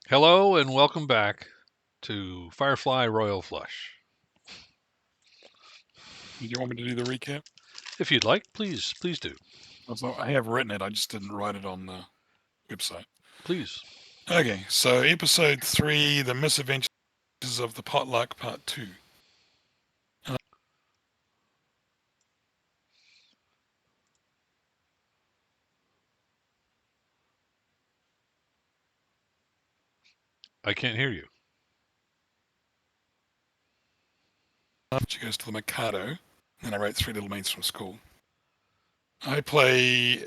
Hello and welcome back to Firefly Royal Flush. Do you want me to do the recap? If you'd like, please do. Also, I have written it, I just didn't write it on the website. Please. Okay, so episode 3, The Misadventures of the Potluck, part 2. Uh, I can't hear you. she goes to the Mikado, and I wrote 3 little mates from school. I play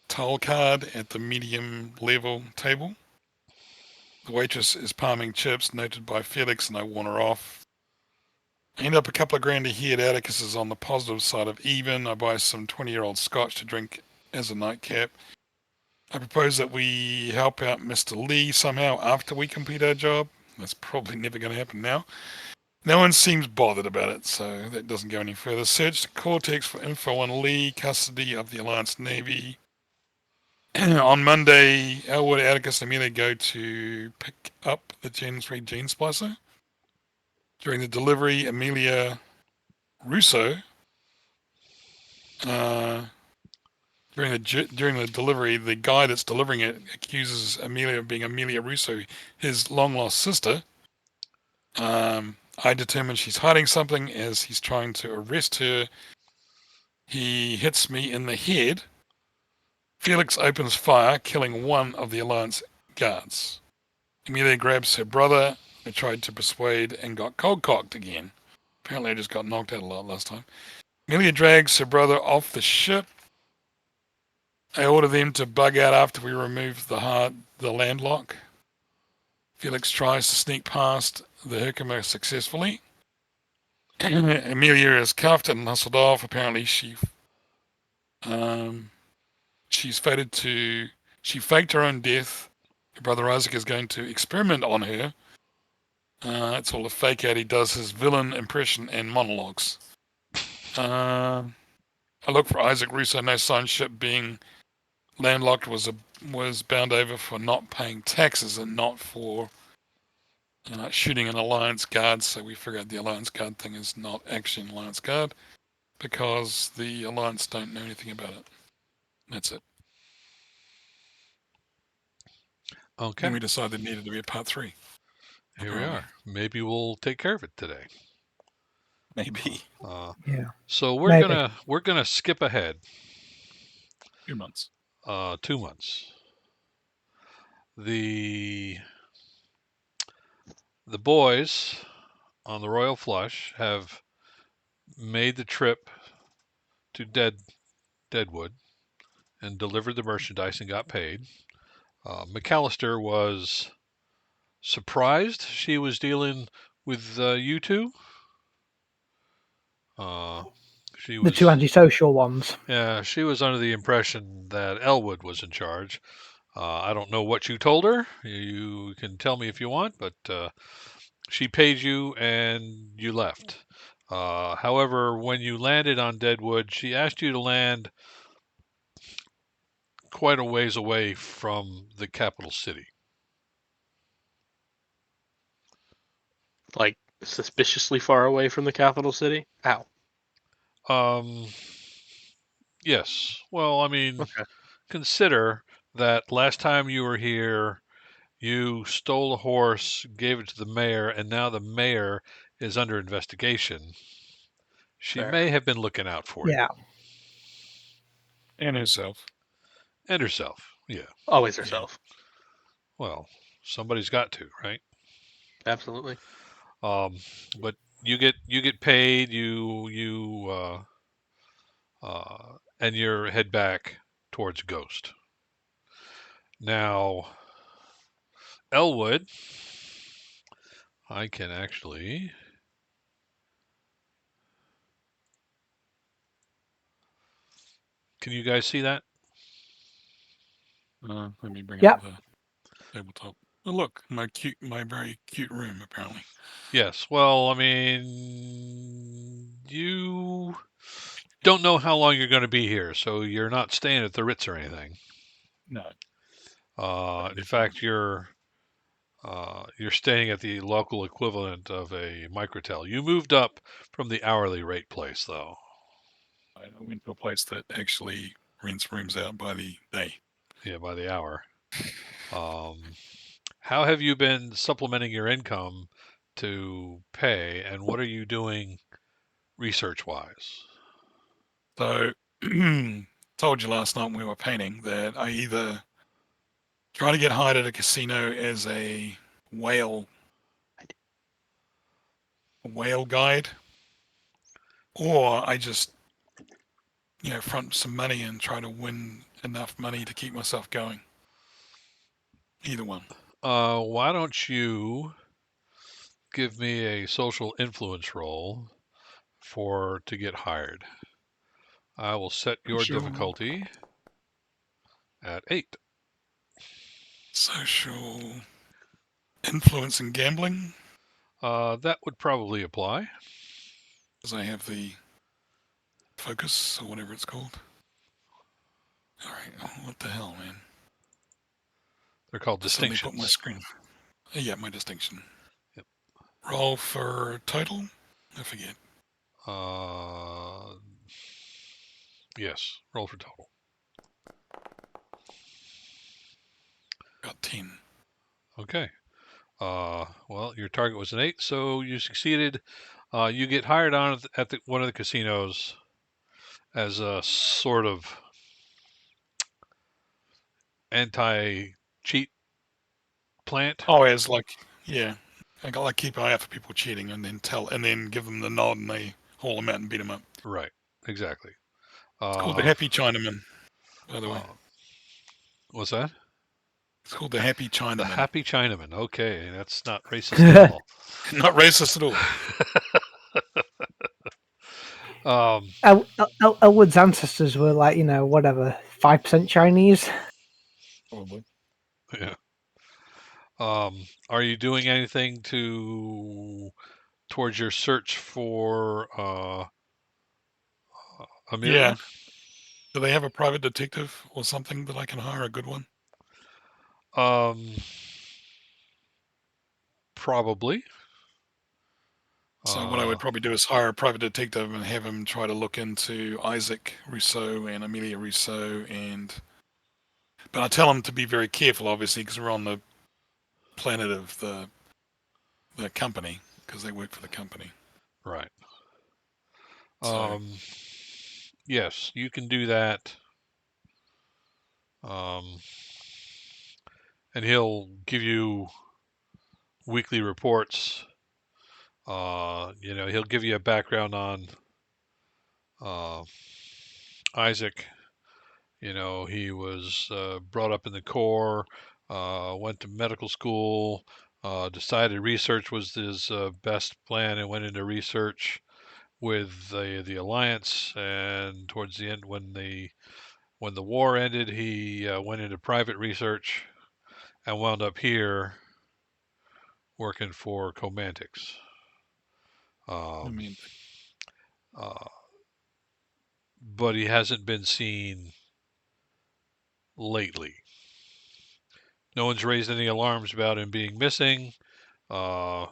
tile card at the medium level table. The waitress is palming chips, noted by Felix, and I warn her off. I end up a couple of grand ahead. Atticus is on the positive side of even. I buy some 20-year-old scotch to drink as a nightcap. I propose that we help out Mr. Lee somehow after we complete our job. That's probably never going to happen now. No one seems bothered about it, so that doesn't go any further. Search the Cortex for info on Lee, custody of the Alliance Navy. On Monday, Elwood, Atticus, and Amelia go to pick up the Gen 3 gene splicer. During the delivery, Amelia Russo uh, during the delivery, the guy that's delivering it accuses Amelia of being Amelia Russo, his long lost sister. I determine she's hiding something as he's trying to arrest her. He hits me in the head. Felix opens fire, killing one of the Alliance guards. Amelia grabs her brother, who tried to persuade and got cold cocked again. Apparently, I just got knocked out a lot last time. Amelia drags her brother off the ship. I order them to bug out after we remove the landlock. Felix tries to sneak past the Herkimer successfully. Amelia is cuffed and hustled off. Apparently, um, she's fated to. She faked her own death. Her brother Isaac is going to experiment on her. It's all a fake out. He does his villain impression and monologues. I look for Isaac Russo. No sign ship being landlocked was bound over for not paying taxes and not for shooting an Alliance guard. So we figure out the Alliance guard thing is not actually an Alliance guard because the Alliance don't know anything about it. That's it. Okay. Then we decided it needed to be a part 3. Here we Apparently. are. Maybe we'll take care of it today. Maybe. Yeah. So Maybe. we're gonna skip ahead 2 months. 2 months. The the boys on the Royal Flush have made the trip to Deadwood and delivered the merchandise and got paid. McAllister was surprised she was dealing with you two. She The two was, antisocial ones. yeah, she was under the impression that Elwood was in charge. I don't know what you told her. You can tell me if you want, but she paid you and you left. However, when you landed on Deadwood, she asked you to land quite a ways away from the capital city. Like suspiciously far away from the capital city? Ow. Um, yes. Well, I mean, Okay. consider that last time you were here, you stole a horse, gave it to the mayor, and now the mayor is under investigation. She Fair. may have been looking out for Yeah. you And herself. and herself. Yeah. Always herself. Well, somebody's got to, right? Absolutely. Um, but you get paid. And you head back towards Ghost. Now, Elwood, I can actually. Can you guys see that? Let me bring Yep. up the tabletop. Oh, look, my very cute room, apparently. Yes. Well, I mean, you don't know how long you're going to be here, so you're not staying at the Ritz or anything. No. In fact, you're You're staying at the local equivalent of a microtel. You moved up from the hourly rate place, though. I went to a place that actually rents rooms out by the day. Yeah, by the hour. How have you been supplementing your income to pay, and what are you doing research-wise? So, told you last night when we were painting that I either try to get hired at a casino as a whale guide, or I just front some money and try to win enough money to keep myself going. Either one. Why don't you give me a social influence roll to get hired? I will set your Social, difficulty at 8. social influence and gambling, That would probably apply. because I have the focus or whatever it's called. All right. Oh, what the hell, man? They're called I suddenly put my distinctions. screen. Yeah, my distinction. Yep. Roll for total. I forget. Yes, roll for total. Got 10. Okay. Well, your target was an 8, so you succeeded. You get hired on at one of the casinos as a sort of anti-cheat plant. Oh, as like, yeah. I got like keep an eye out for people cheating and then give them the nod and they haul them out and beat them up. Right. Exactly. It's called the Uh, Happy Chinaman, by the way. uh, what's that? It's called the Happy The Chinaman. Happy Chinaman. Okay, that's not racist at all. Not racist at all. Elwood's ancestors were like, whatever, 5% Chinese. Probably. Yeah. Are you doing anything towards your search for Amelia? Yeah. Do they have a private detective or something that I can hire, a good one? Um, Probably. So what I would probably do is hire a private detective and have him try to look into Isaac Rousseau and Amelia Rousseau, but I tell him to be very careful, obviously, because we're on the planet of the company, because they work for the company. Right. So Yes, you can do that. Um, and he'll give you weekly reports. He'll give you a background on uh, Isaac. He was brought up in the Corps, went to medical school, decided research was his best plan, and went into research with the Alliance. And towards the end, when the war ended, he went into private research and wound up here working for Comantics. I Um, mean, uh, but he hasn't been seen lately. No one's raised any alarms about him being missing. Uh,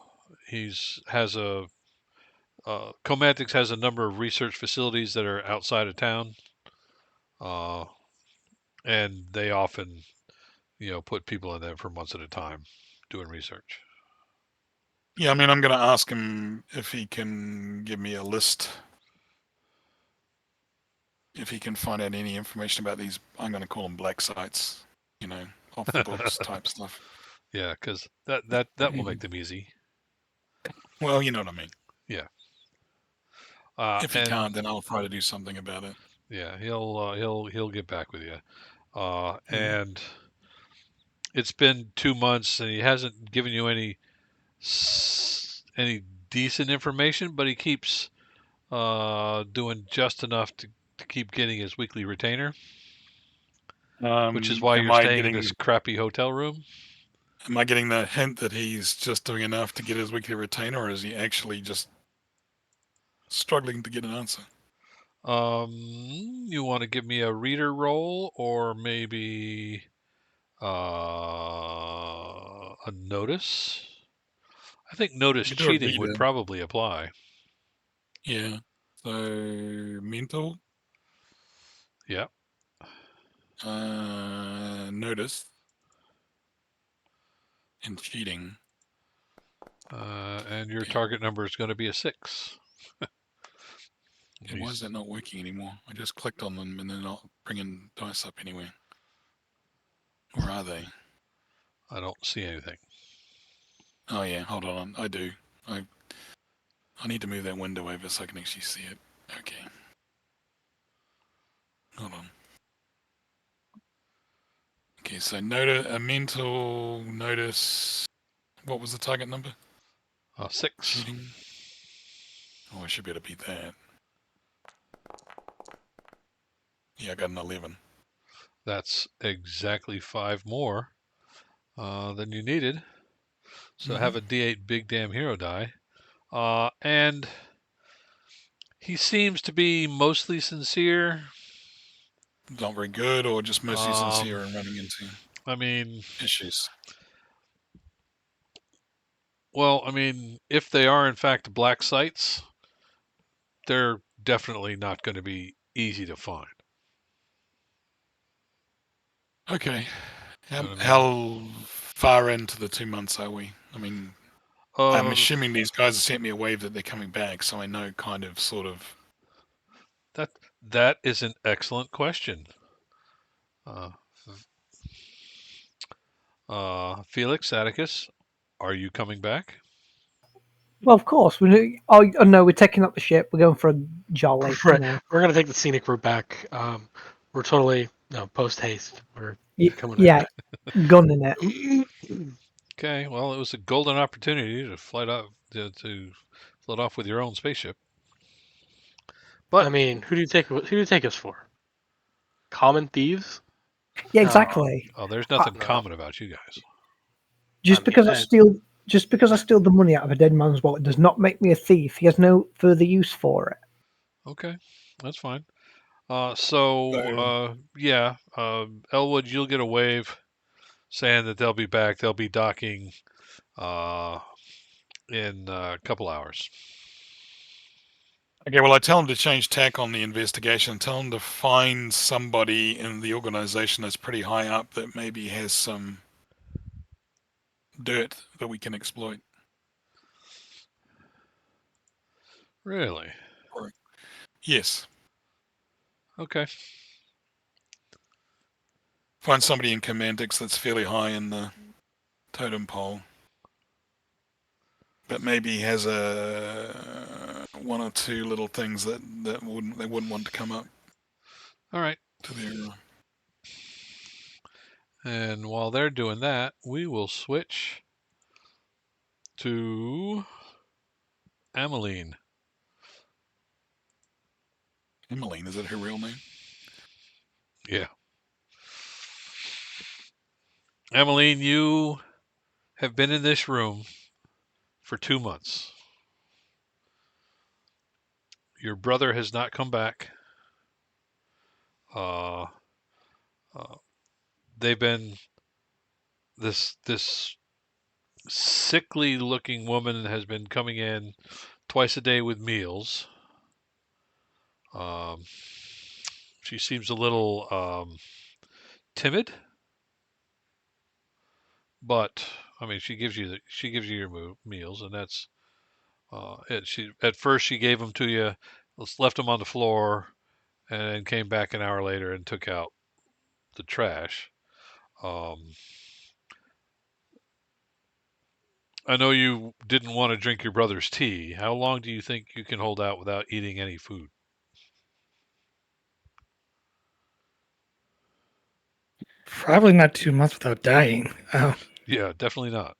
he's has a Comantics has a number of research facilities that are outside of town, uh, and they often, put people in them for months at a time doing research. yeah, I mean, I'm going to ask him if he can give me a list, if he can find out any information about these, I'm going to call them black sites, off the books type stuff. Yeah, because that will make them easy. Well, you know what I mean. Yeah. If he And can't, then I'll try to do something about it. yeah, he'll get back with you. Mm. And it's been 2 months, and he hasn't given you any decent information, but he keeps doing just enough to keep getting his weekly retainer, which is why Am you're I staying in getting this crappy hotel room. am I getting the hint that he's just doing enough to get his weekly retainer, or is he actually just struggling to get an answer? You want to give me a reader roll, or maybe A notice? I think notice You could do a cheating would reader. probably apply. Yeah. So mental, Yeah. notice, and cheating. And your Okay. target number is going to be a 6. Okay, why is that not working anymore? I just clicked on them and they're not bringing dice up anywhere. Or are they? I don't see anything. Oh yeah, hold on. I do. I need to move that window over so I can actually see it. Okay. Hold on. Okay, so a mental notice. What was the target number? 6. Cheating. Oh, I should be able to beat that. Yeah, I got an 11. That's exactly 5 more than you needed. So have a D8 big damn hero die. And he seems to be mostly sincere. Not very good, or just mostly Um, sincere and running into I mean, issues. if they are in fact black sites, they're definitely not going to be easy to find. Okay. You know what I mean? How far into the 2 months are we? I mean, I'm Uh, assuming these guys have sent me a wave that they're coming back, so I know kind of, sort of. that is an excellent question. Uh, Felix, Atticus, are you coming back? Well, of course. Oh no, we're taking up the ship. We're going for a jolly. Right. We're gonna take the scenic route back. We're totally post haste. We're coming Yeah, gunning it. back. Okay, well, it was a golden opportunity to to float off with your own spaceship. But I mean, who do you take us for? Common thieves? Yeah, No, exactly. there's Uh, nothing no. common about you guys. Just I mean, because I steal, just because I steal the money out of a dead man's wallet does not make me a thief. He has no further use for it. Okay, that's fine. So, Yeah, Elwood, you'll get a wave saying that they'll be back. They'll be docking uh, in a couple hours. okay, well, I tell them to change tack on the investigation. Tell them to find somebody in the organization that's pretty high up that maybe has some dirt that we can exploit. Really? Or, yes, Okay. find somebody in Commandex that's fairly high in the totem pole, but maybe has a one or two little things that they wouldn't want to come up All right. to their. And while they're doing that, we will switch to Ameline. Emmeline, is that her real name? Yeah. Ameline, you have been in this room for 2 months. Your brother has not come back. Uh, uh, they've been this sickly looking woman has been coming in twice a day with meals. Um, she seems a little timid, but I mean, she gives you your meals, and that's it. She at first she gave them to you, left them on the floor, and then came back an hour later and took out the trash. Um, I know you didn't want to drink your brother's tea. How long do you think you can hold out without eating any food? Probably not 2 months without dying. Yeah, definitely not.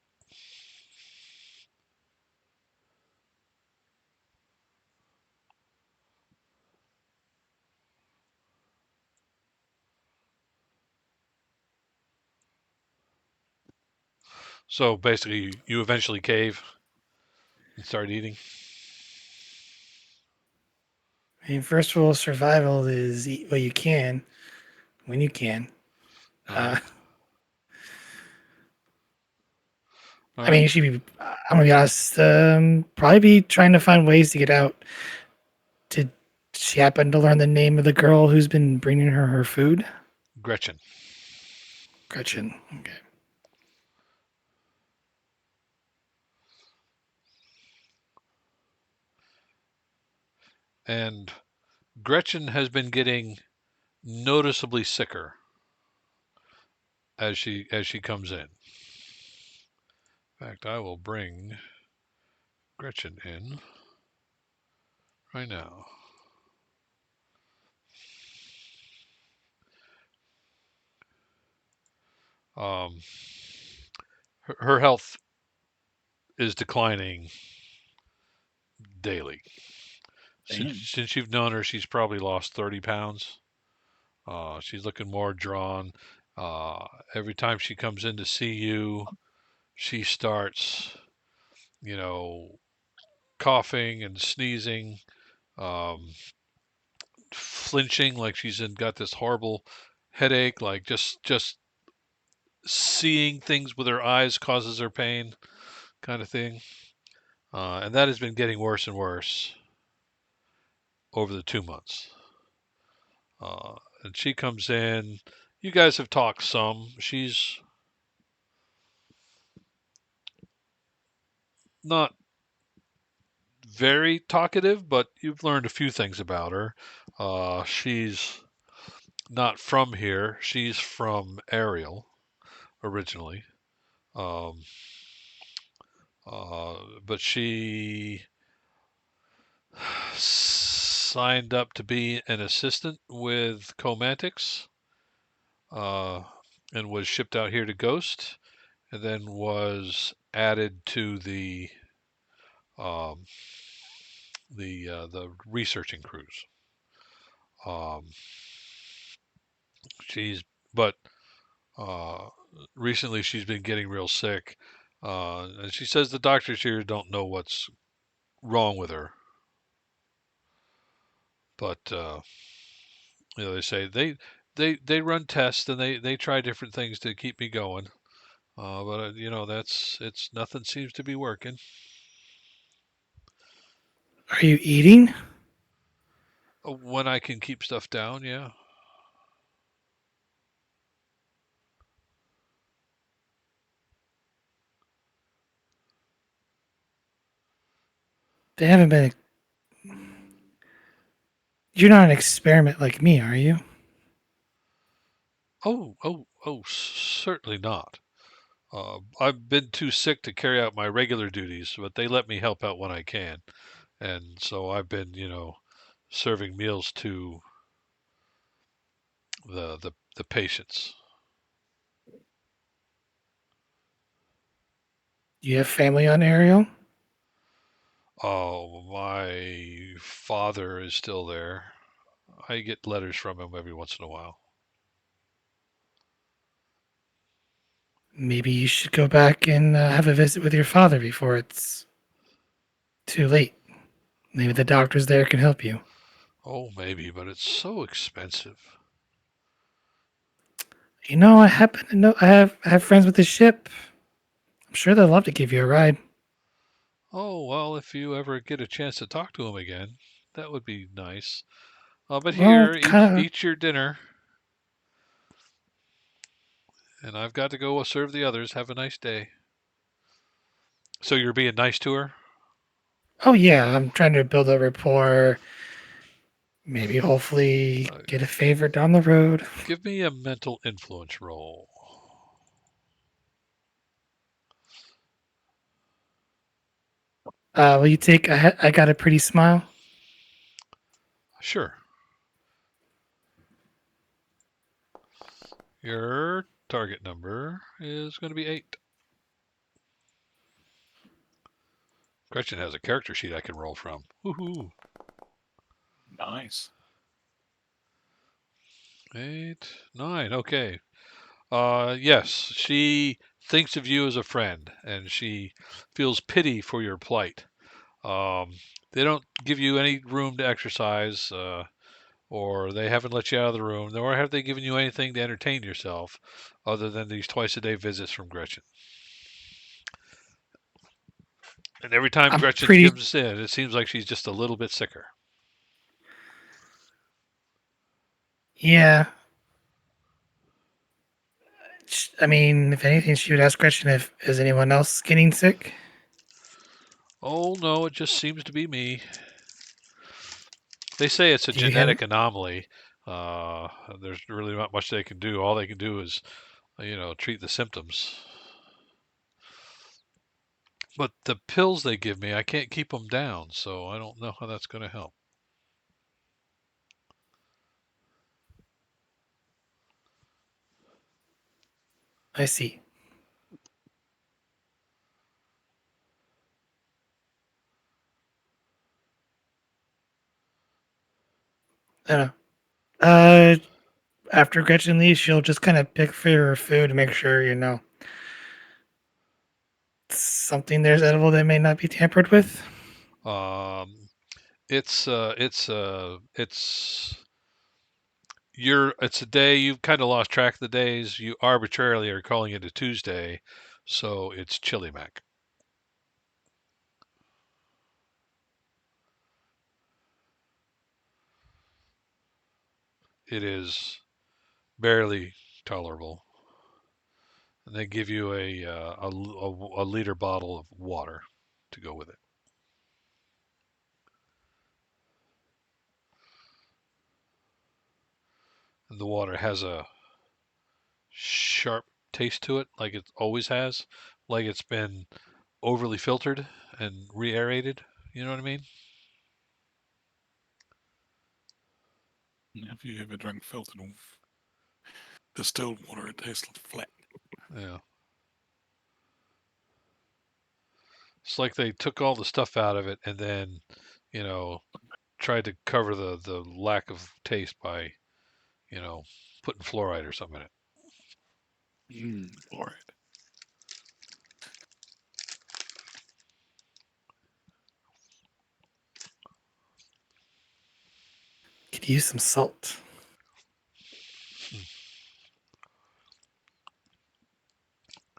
So basically, you eventually cave and start eating. I mean, first rule of survival is eat what you can when you can. All Uh, right. I mean, I'm gonna be honest. Probably be trying to find ways to get out. Did she happen to learn the name of the girl who's been bringing her food? Gretchen. Gretchen. Okay. And Gretchen has been getting noticeably sicker as she comes in. In fact, I will bring Gretchen in right now. Um, her health is declining daily. Since you've known her, she's probably lost 30 pounds. She's looking more drawn. Every time she comes in to see you, she starts, you know, coughing and sneezing, um, flinching like got this horrible headache. Like just seeing things with her eyes causes her pain, kind of thing. And that has been getting worse and worse over the 2 months. And she comes in. You guys have talked some. She's not very talkative, but you've learned a few things about her. She's not from here. She's from Ariel originally. Um, but she signed up to be an assistant with Comantix, uh, and was shipped out here to Ghost, and then was added to um, the researching crews. Um, she's but uh, recently she's been getting real sick, and she says the doctors here don't know what's wrong with her, but they say they run tests and they try different things to keep me going. But that's it's nothing seems to be working. Are you eating? When I can keep stuff down, yeah. They haven't been. You're not an experiment like me, are you? Oh, certainly not. I've been too sick to carry out my regular duties, but they let me help out when I can, and so I've been, serving meals to the patients. You have family on Ariel? Oh, my father is still there. I get letters from him every once in a while. Maybe you should go back and have a visit with your father before it's too late. Maybe the doctors there can help you. Oh, maybe, but it's so expensive. I happen to know I have friends with the ship. I'm sure they'll love to give you a ride. Oh, well, if you ever get a chance to talk to him again, that would be nice. But Well, here, eat kind of. eat your dinner, and I've got to go serve the others. Have a nice day. So you're being nice to her? Oh yeah, I'm trying to build a rapport. Maybe hopefully Uh, get a favor down the road. Give me a mental influence roll. Will you take? I got a pretty smile. Sure. Your target number is going to be 8. Gretchen has a character sheet I can roll from. Woohoo! Nice. 8, 9. Okay. Yes, she thinks of you as a friend, and she feels pity for your plight. Um, they don't give you any room to exercise, or they haven't let you out of the room, nor have they given you anything to entertain yourself, other than these twice a day visits from Gretchen. And every time I'm Gretchen pretty. comes in, it seems like she's just a little bit sicker. Yeah. I mean, if anything, she would ask Gretchen if is anyone else getting sick. Oh no, it just seems to be me. They say it's a Do you have? genetic anomaly. There's really not much they can do. All they can do is, treat the symptoms. But the pills they give me, I can't keep them down, so I don't know how that's going to help. I see. I don't know. After Gretchen leaves, she'll just kind of pick for her food to make sure something there's edible that may not be tampered with. Um, it's it's a day you've kind of lost track of the days. You arbitrarily are calling it a Tuesday, so it's Chili Mac. It is barely tolerable, and they give you a liter bottle of water to go with it. And the water has a sharp taste to it, like it always has, like it's been overly filtered and re-aerated. You know what I mean? Have you ever drunk filtered or distilled water? It tastes flat. Yeah. It's like they took all the stuff out of it and then, you know, tried to cover the lack of taste by, you know, putting fluoride or something in it. All right. Could use some salt.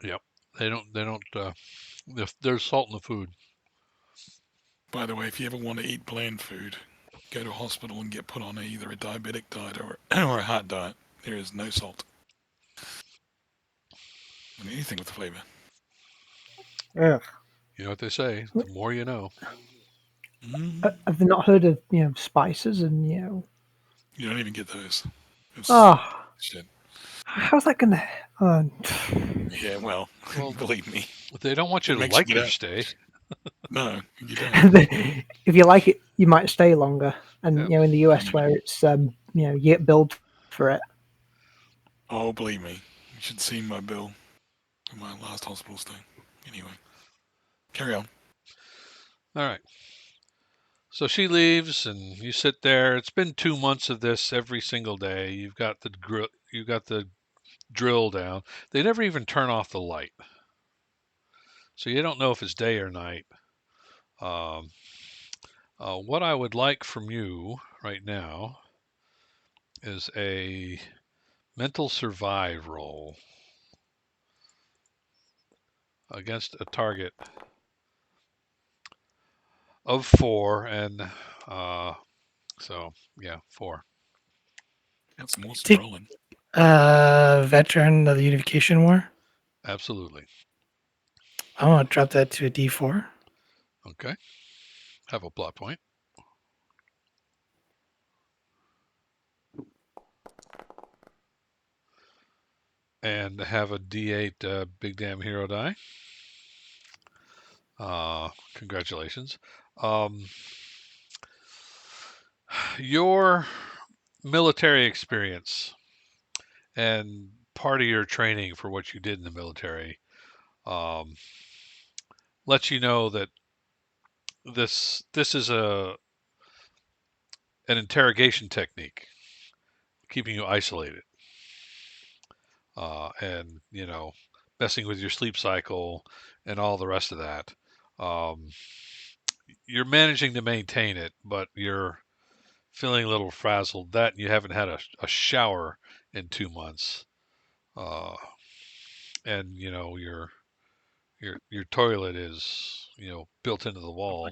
Yep. They don't there's salt in the food. By the way, if you ever want to eat bland food, go to a hospital and get put on either a diabetic diet or a heart diet. There is no salt. On anything with flavor. Yeah. You know what they say, the more you know. Have they not heard of spices and You don't even get those. It's oh, shit. how's that gonna? Uh, Yeah, well, Well, believe me, they don't want you it to makes you like get your out. stay. No, you don't. if you like it, you might stay longer. And Yep. in the US where it's you get billed for it. Oh, believe me, you should see my bill for my last hospital stay. Anyway, carry on. All right. So she leaves, and you sit there. It's been 2 months of this every single day. You've got the drill down. They never even turn off the light, so you don't know if it's day or night. Um, what I would like from you right now is a mental survive roll against a target of 4, and so yeah, 4. Got some awesome Take rolling. veteran of the Unification War. Absolutely. I want to drop that to a D4. Okay. Have a plot point. And have a D8 big damn hero die. Congratulations. Um, your military experience and part of your training for what you did in the military um, lets you know that this is an interrogation technique, keeping you isolated, and messing with your sleep cycle and all the rest of that. Um, you're managing to maintain it, but you're feeling a little frazzled. That you haven't had a shower in 2 months, uh, and your toilet is built into the wall.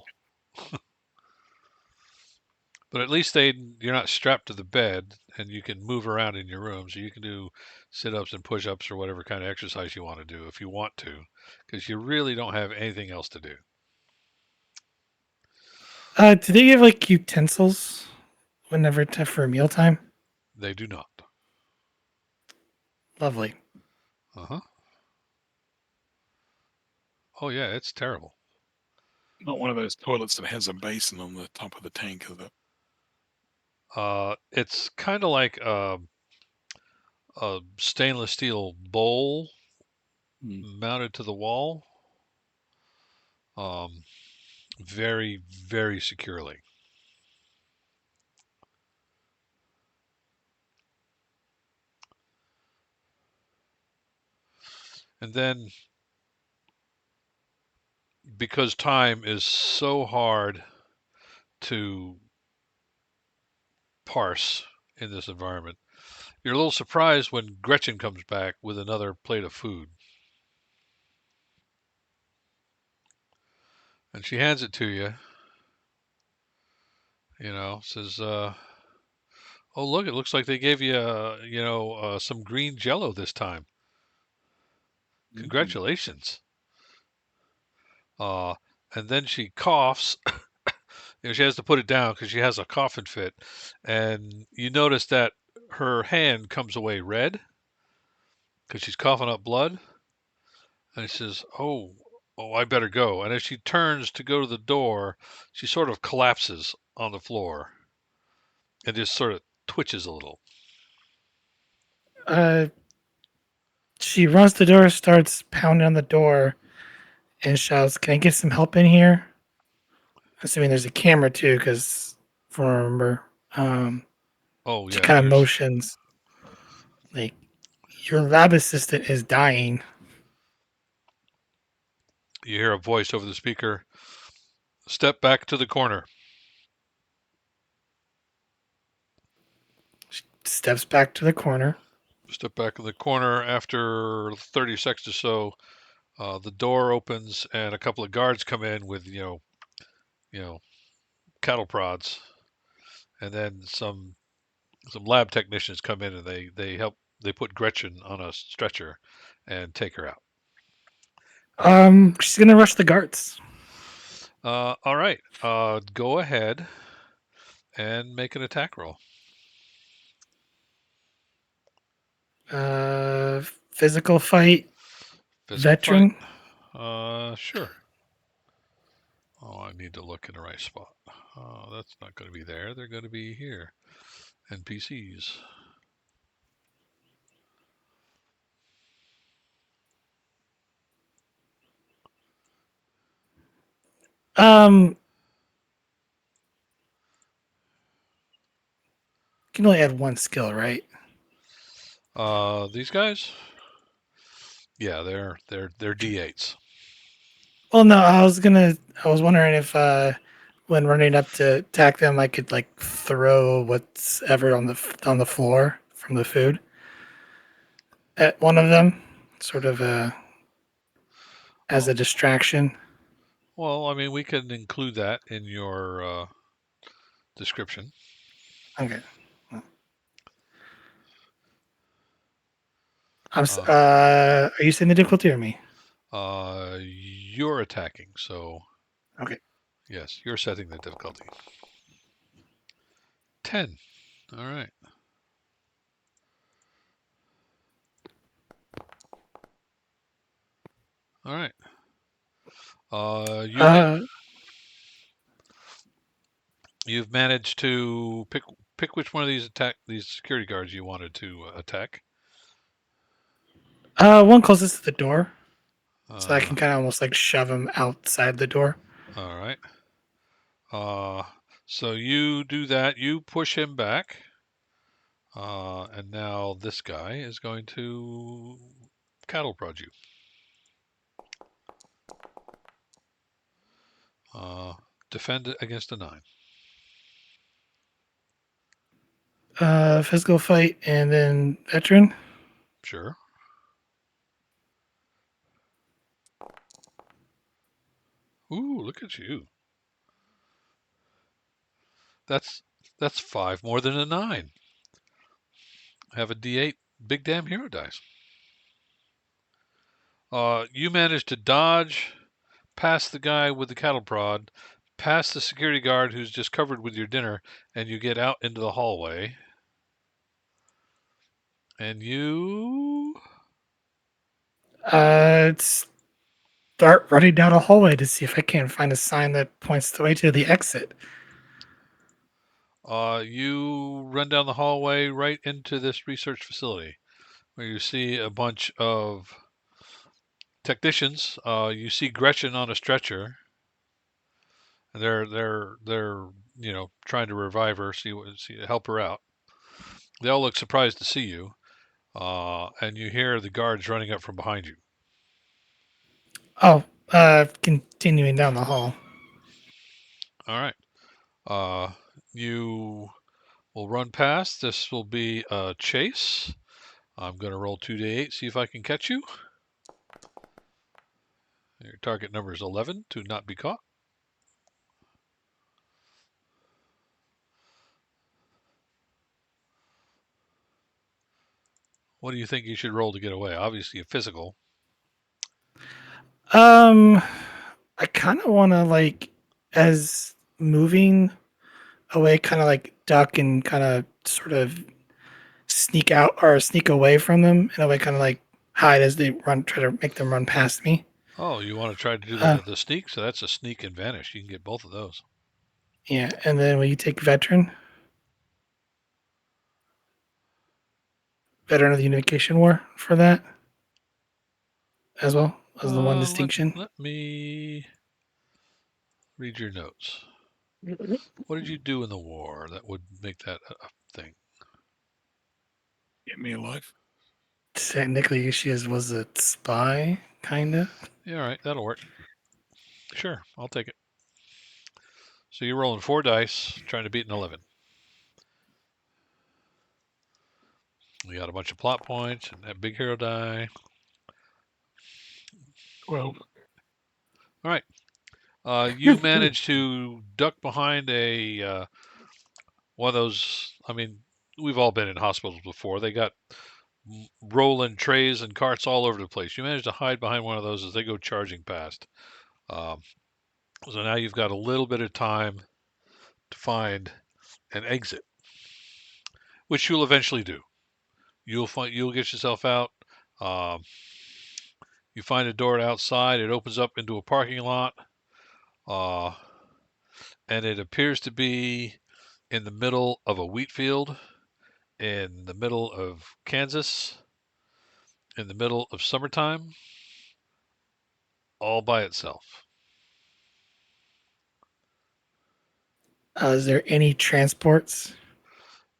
But at least you're not strapped to the bed, and you can move around in your room, so you can do sit-ups and push-ups or whatever kind of exercise you want to do if you want to, because you really don't have anything else to do. Do they give like utensils whenever for mealtime? They do not. Lovely. Uh-huh. Oh yeah, it's terrible. Not one of those toilets that has a basin on the top of the tank, is it? It's kind of like a stainless steel bowl mounted to the wall, very, very securely. And then, because time is so hard to parse in this environment, you're a little surprised when Gretchen comes back with another plate of food. And she hands it to you, says, oh, look, it looks like they gave you, some green jello this time. Congratulations. Uh, and then she coughs. She has to put it down because she has a coughing fit. And you notice that her hand comes away red because she's coughing up blood. And she says, oh, I better go. And as she turns to go to the door, she sort of collapses on the floor and just sort of twitches a little. She runs to the door, starts pounding on the door, and shouts, "Can I get some help in here?" Assuming there's a camera too, because from what I remember, Oh, she yeah. kind of motions like your lab assistant is dying. You hear a voice over the speaker. Step back to the corner. She steps back to the corner. Step back in the corner. After 30 seconds or so, the door opens and a couple of guards come in with, cattle prods, and then some lab technicians come in and they help. They put Gretchen on a stretcher and take her out. She's gonna rush the guards. All right. Go ahead and make an attack roll. Physical fight. Physical Veteran. fight. Sure. Oh, I need to look in the right spot. That's not going to be there. They're going to be here. NPCs. You can only add one skill, right? These guys. Yeah, they're D8s. Well, no, I was wondering if when running up to attack them, I could like throw what's ever on the floor from the food at one of them, sort of as a distraction. Well, I mean, we can include that in your description. Okay. Are you saying the difficulty or me? You're attacking, so. Okay. Yes, you're setting the difficulty. 10. All right. All right. You've managed to pick which one of these security guards you wanted to attack. One closest to the door, so I can kind of almost like shove him outside the door. All right. So you do that. You push him back. And now this guy is going to cattle prod you. Defend it against a 9. Physical fight and then veteran. Sure. Ooh, look at you. That's 5 more than a 9. Have a D8 big damn hero dice. You managed to dodge past the guy with the cattle prod, past the security guard who's just covered with your dinner, and you get out into the hallway. And you Start running down a hallway to see if I can find a sign that points the way to the exit. you run down the hallway right into this research facility where you see a bunch of technicians. You see Gretchen on a stretcher. And they're trying to revive her, help her out. They all look surprised to see you, and you hear the guards running up from behind you. Oh, continuing down the hall. All right. You will run past. This will be a chase. I'm going to roll 2d8, see if I can catch you. Your target number is 11 to not be caught. What do you think you should roll to get away? Obviously, a physical. I kind of want to as moving away, kind of duck and kind of sort of sneak out or sneak away from them in a way, kind of hide as they run, try to make them run past me. Oh, you want to try to do Uh, the sneak? So that's a sneak and vanish. You can get both of those. Yeah, and then will you take veteran of the Unification War for that as well as the one distinction? Let me read your notes. What did you do in the war that would make that a thing? Get me alive. Technically, was a spy, kind of. Yeah, all right, that'll work. Sure, I'll take it. So you're rolling 4 dice, trying to beat an 11. We got a bunch of plot points and that big hero die. 12. All right. You managed to duck behind a one of those. I mean, we've all been in hospitals before. They got rolling trays and carts all over the place. You managed to hide behind one of those as they go charging past. Um, so now you've got a little bit of time to find an exit, which you'll eventually do. You'll get yourself out. Um, you find a door outside. It opens up into a parking lot, uh, and it appears to be in the middle of a wheat field, in the middle of Kansas, in the middle of summertime, all by itself. Is there any transports?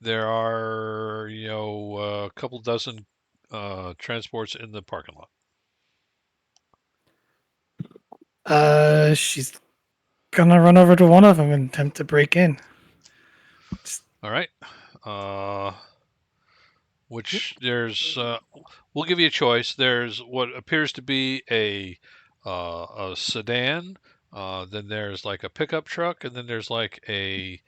There are, a couple dozen transports in the parking lot. She's gonna run over to one of them and attempt to break in. All right. Which there's, we'll give you a choice. There's what appears to be a sedan. Then there's like a pickup truck, and then there's like a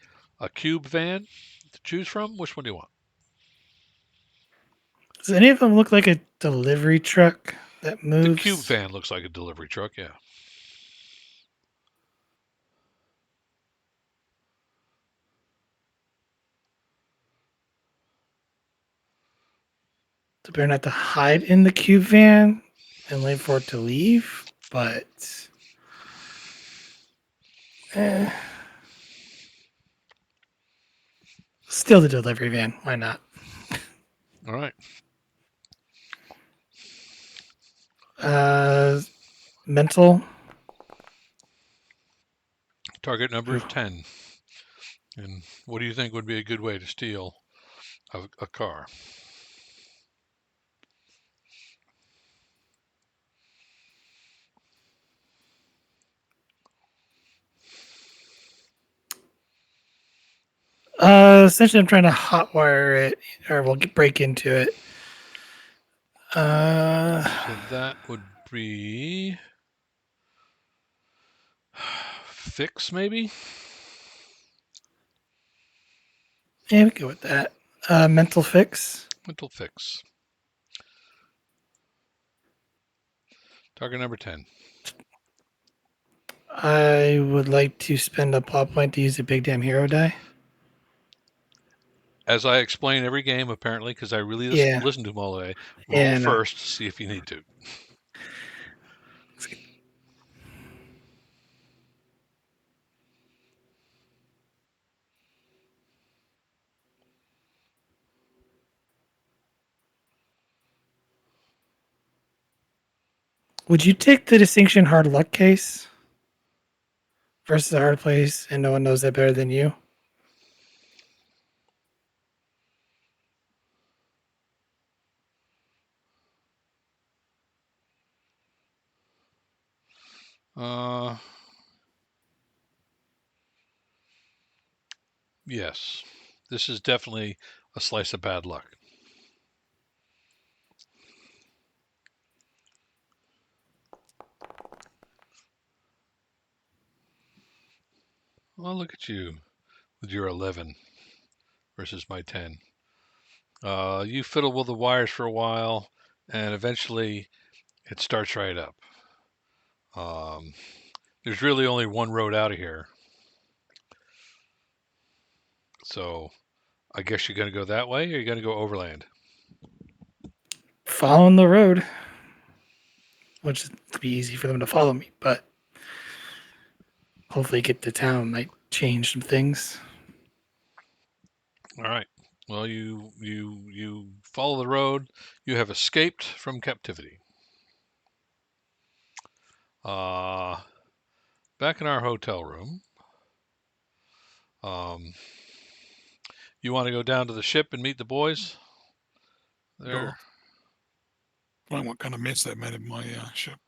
cube van to choose from. Which one do you want? Does any of them look like a delivery truck that The cube moves? van looks like a delivery truck. Yeah. So better not to hide in the cube van and wait for it to leave, but still the delivery van. Why not? All right. Mental. Target number is 10. And what do you think would be a good way to steal a car? Essentially, I'm trying to hotwire it, or we'll break into it. So that would be fix, maybe? Yeah, we go with that. Mental fix. Mental fix. Target number 10. I would like to spend a plot point to use a big damn hero die. As I explain every game, apparently, because I really Yeah. listen to them all the way, roll Yeah, no. first, see if you need to. Would you take the distinction hard luck case versus a hard place and no one knows that better than you? Yes. This is definitely a slice of bad luck. Well, look at you with your 11 versus my 10. You fiddle with the wires for a while, and eventually it starts right up. There's really only one road out of here. So I guess you're going to go that way, or you're going to go overland? Following the road, which would be easy for them to follow me, but hopefully get to town might change some things. All right. Well, you follow the road. You have escaped from captivity. Back in our hotel room. You want to go down to the ship and meet the boys? There. Find what kind of mess they made of my ship.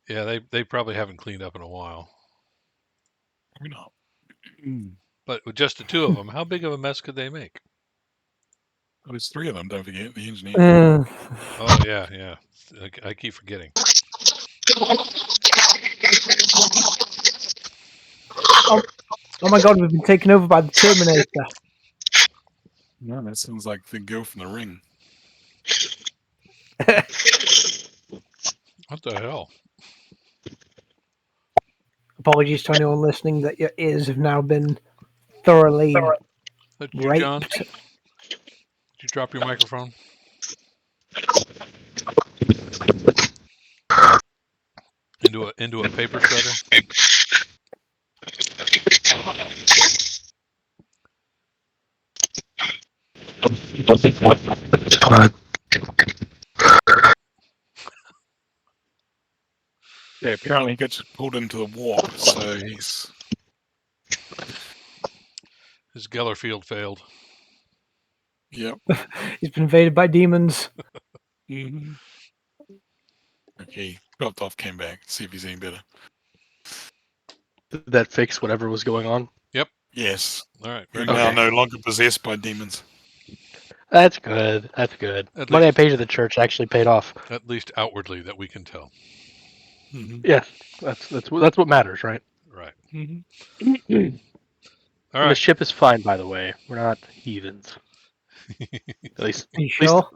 Yeah, they probably haven't cleaned up in a while. Probably not. But with just the two of them, how big of a mess could they make? Well, there's three of them, don't forget, the engineer. Oh, yeah. I keep forgetting. Oh my god, we've been taken over by the Terminator. No, that sounds like the girl from the Ring. What the hell? Apologies to anyone listening that your ears have now been thoroughly That you, John? raped. Did you drop your microphone? Into a paper shredder? Yeah, apparently he gets pulled into the warp, so he's... His Geller field failed. Yep. He's been invaded by demons. Mm-hmm. Okay, dropped off, came back, see if he's any better. Did that fix whatever was going on? Yes. All right. You're Very now good. no longer possessed by demons. That's good. That's good. At Money I least- paid to the church actually paid off. At least outwardly that we can tell. Mm-hmm. Yes, that's what matters, right? Right. Mm-hmm. All And the right. ship is fine, by the way. We're not heathens. At least, Are you sure?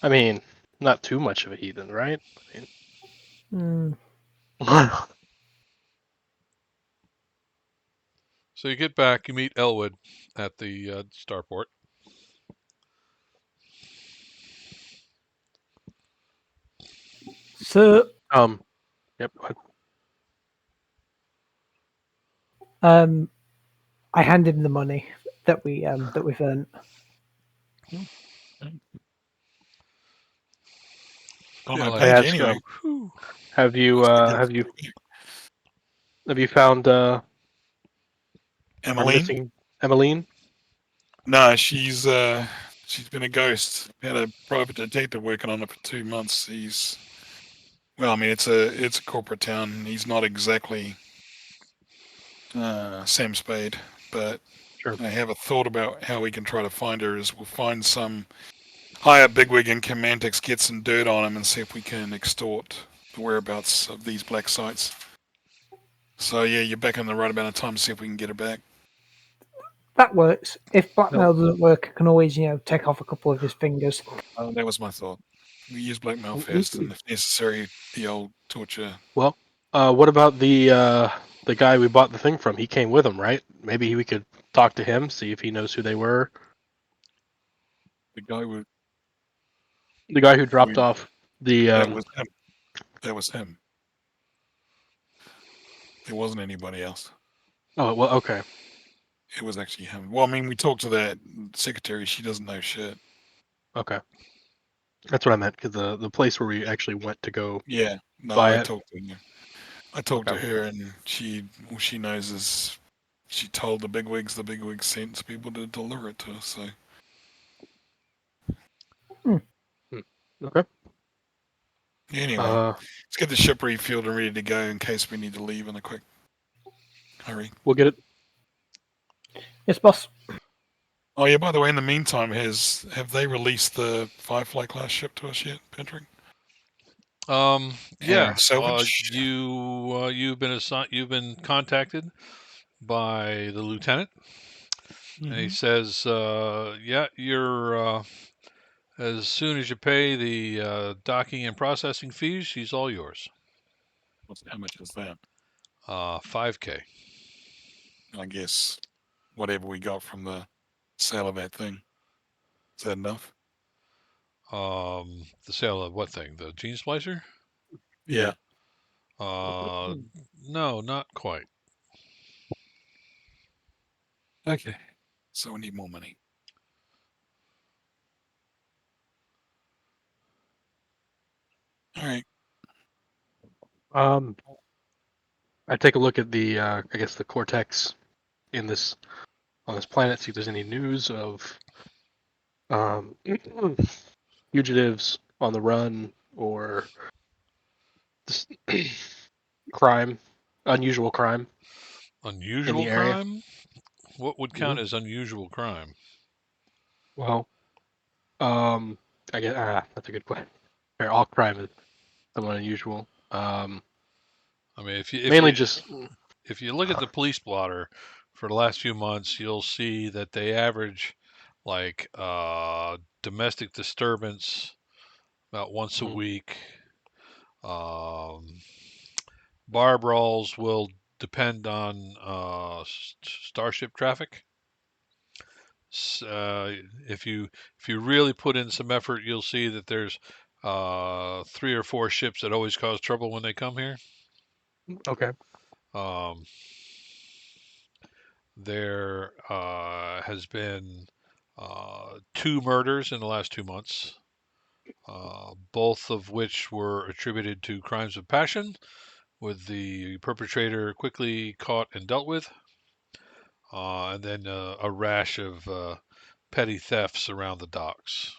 I mean, not too much of a heathen, right? Hmm. So you get back, you meet Elwood at the starport. So, Yep. Go ahead. I hand him the money that we've earned. On Yeah, my like- page ask, anyway. Whew. Have you found our Emmeline? missing Emmeline? No, she's been a ghost. Had a private detective working on it for 2 months. Well, I mean, it's a corporate town. He's not exactly Sam Spade, but Sure. I have a thought about how we can try to find her. Is we'll find some higher bigwig in Commantex, get some dirt on him, and see if we can extort the whereabouts of these black sites. So yeah, you're back in the right amount of time to see if we can get her back. That works. If blackmail No. doesn't work, I can always, take off a couple of his fingers. Oh, that was my thought. We use blackmail first, and if necessary, the old torture. Well, what about the guy we bought the thing from? He came with him, right? Maybe we could talk to him, see if he knows who they were. The guy with The guy who dropped we, off the. that was him. That was him. There wasn't anybody else. Oh well, okay. It was actually him. Well, I mean, we talked to that secretary. She doesn't know shit. Okay. That's what I meant, because the place where we actually went to go Yeah. No, buy I it. talked to her. I talked to Okay. her, and all she knows is she told the bigwigs sent people to deliver it to us. So Okay. anyway, let's get the ship refueled and ready to go in case we need to leave in a quick hurry. We'll get it. Yes, boss. Oh yeah, by the way, in the meantime, have they released the Firefly class ship to us yet, Patrick? Yeah. And salvage. You've been contacted by the lieutenant, and he says, yeah, you're as soon as you pay the docking and processing fees, she's all yours. How much is that? 5K. I guess whatever we got from the sale of that thing. Is that enough? The sale of what thing? The gene splicer? Yeah. No, not quite. Okay. So we need more money. All right. I take a look at the I guess the cortex in this on this planet, see if there's any news of fugitives on the run or just crime, unusual crime in Unusual the area. crime? What would count as unusual crime? Well, I guess that's a good question. All crime is somewhat unusual. I mean, Mainly just if you look at the police blotter for the last few months, you'll see that they average like domestic disturbance about once a week. Um, bar brawls will depend on starship traffic. If you really put in some effort, you'll see that there's 3 or 4 ships that always cause trouble when they come here. okay. Um, there has been 2 murders in the last 2 months, both of which were attributed to crimes of passion, with the perpetrator quickly caught and dealt with, and then a rash of petty thefts around the docks.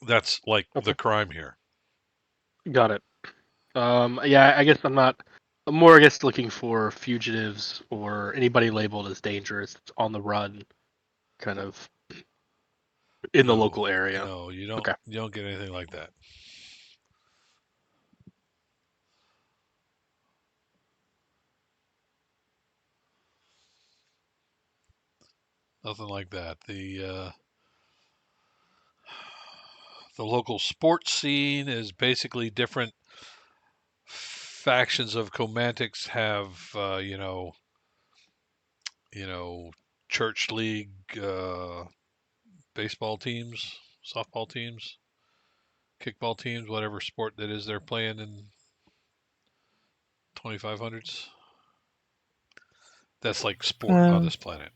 That's like the Okay. crime here. Got it. Yeah, I guess I'm more, I guess, looking for fugitives or anybody labeled as dangerous that's on the run, kind of in the No, local area. no, Okay. you don't get anything like that. Nothing like that. The local sports scene is basically different. Factions of Comantics have church league baseball teams, softball teams, kickball teams, whatever sport that is they're playing in 2500s. That's like sport on this planet.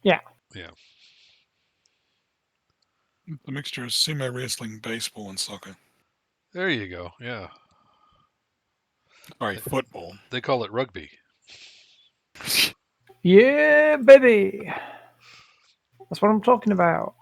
Yeah. Yeah. The mixture of sumo wrestling, baseball, and soccer. There you go. Yeah. All right, football. They call it rugby. Yeah, baby. That's what I'm talking about.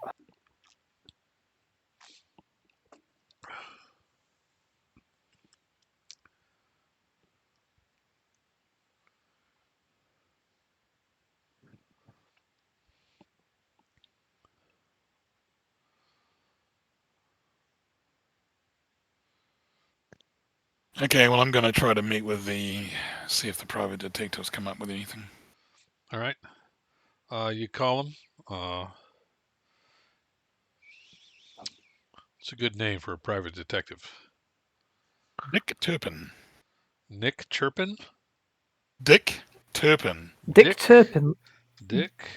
Okay, well, I'm going to try to meet with see if the private detectives come up with anything. All right. You call him. It's a good name for a private detective. Dick Turpin. Nick Chirpin? Dick Turpin. Dick Turpin. Dick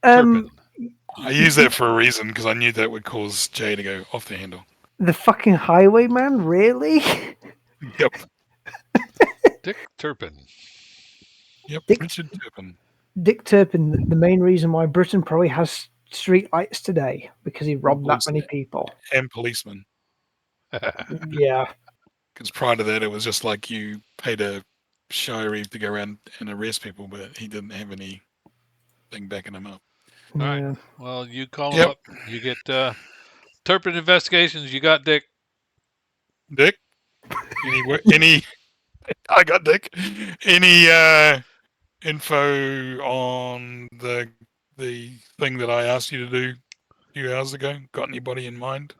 Um, Turpin. I use that for a reason because I knew that would cause Jay to go off the handle. the fucking highwayman, really? Yep. Dick Turpin. Yep. Dick- Richard Turpin. Dick Turpin, the main reason why Britain probably has street lights today, because he robbed that many people. And policemen. Yeah. Because prior to that, it was just like you paid a shiree to go around and arrest people, but he didn't have anything backing him up. All right. Yeah. Well, you call him Yep. up. You get Turpin Investigations. You got Dick. Dick? Any I got Dick. Any info on the thing that I asked you to do a few hours ago? Got anybody in mind?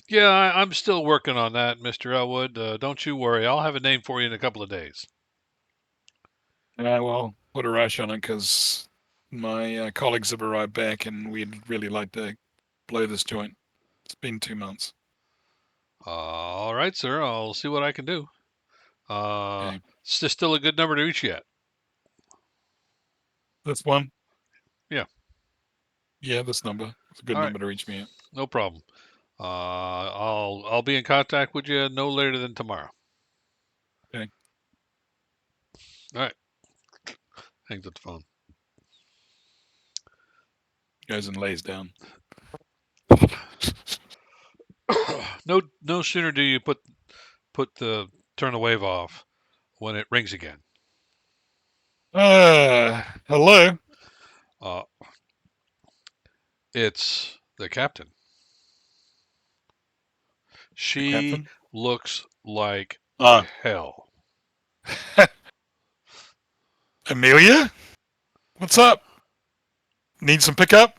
Yeah, I'm still working on that, Mr. Elwood. Don't you worry. I'll have a name for you in a couple of days. Well, put a rush on it because my colleagues have arrived back and we'd really like to blow this joint. It's been 2 months. All right, sir. I'll see what I can do. Okay. It's just still a good number to reach yet. This one? Yeah. Yeah, this number. It's a good All number to reach me at. No problem. I'll be in contact with you no later than tomorrow. Okay. All right. Hangs up the phone. Goes and lays down. No sooner do you put turn the wave off when it rings again. Hello? It's the captain. She Captain? looks like Ah. hell. Amelia? What's up? Need some pickup?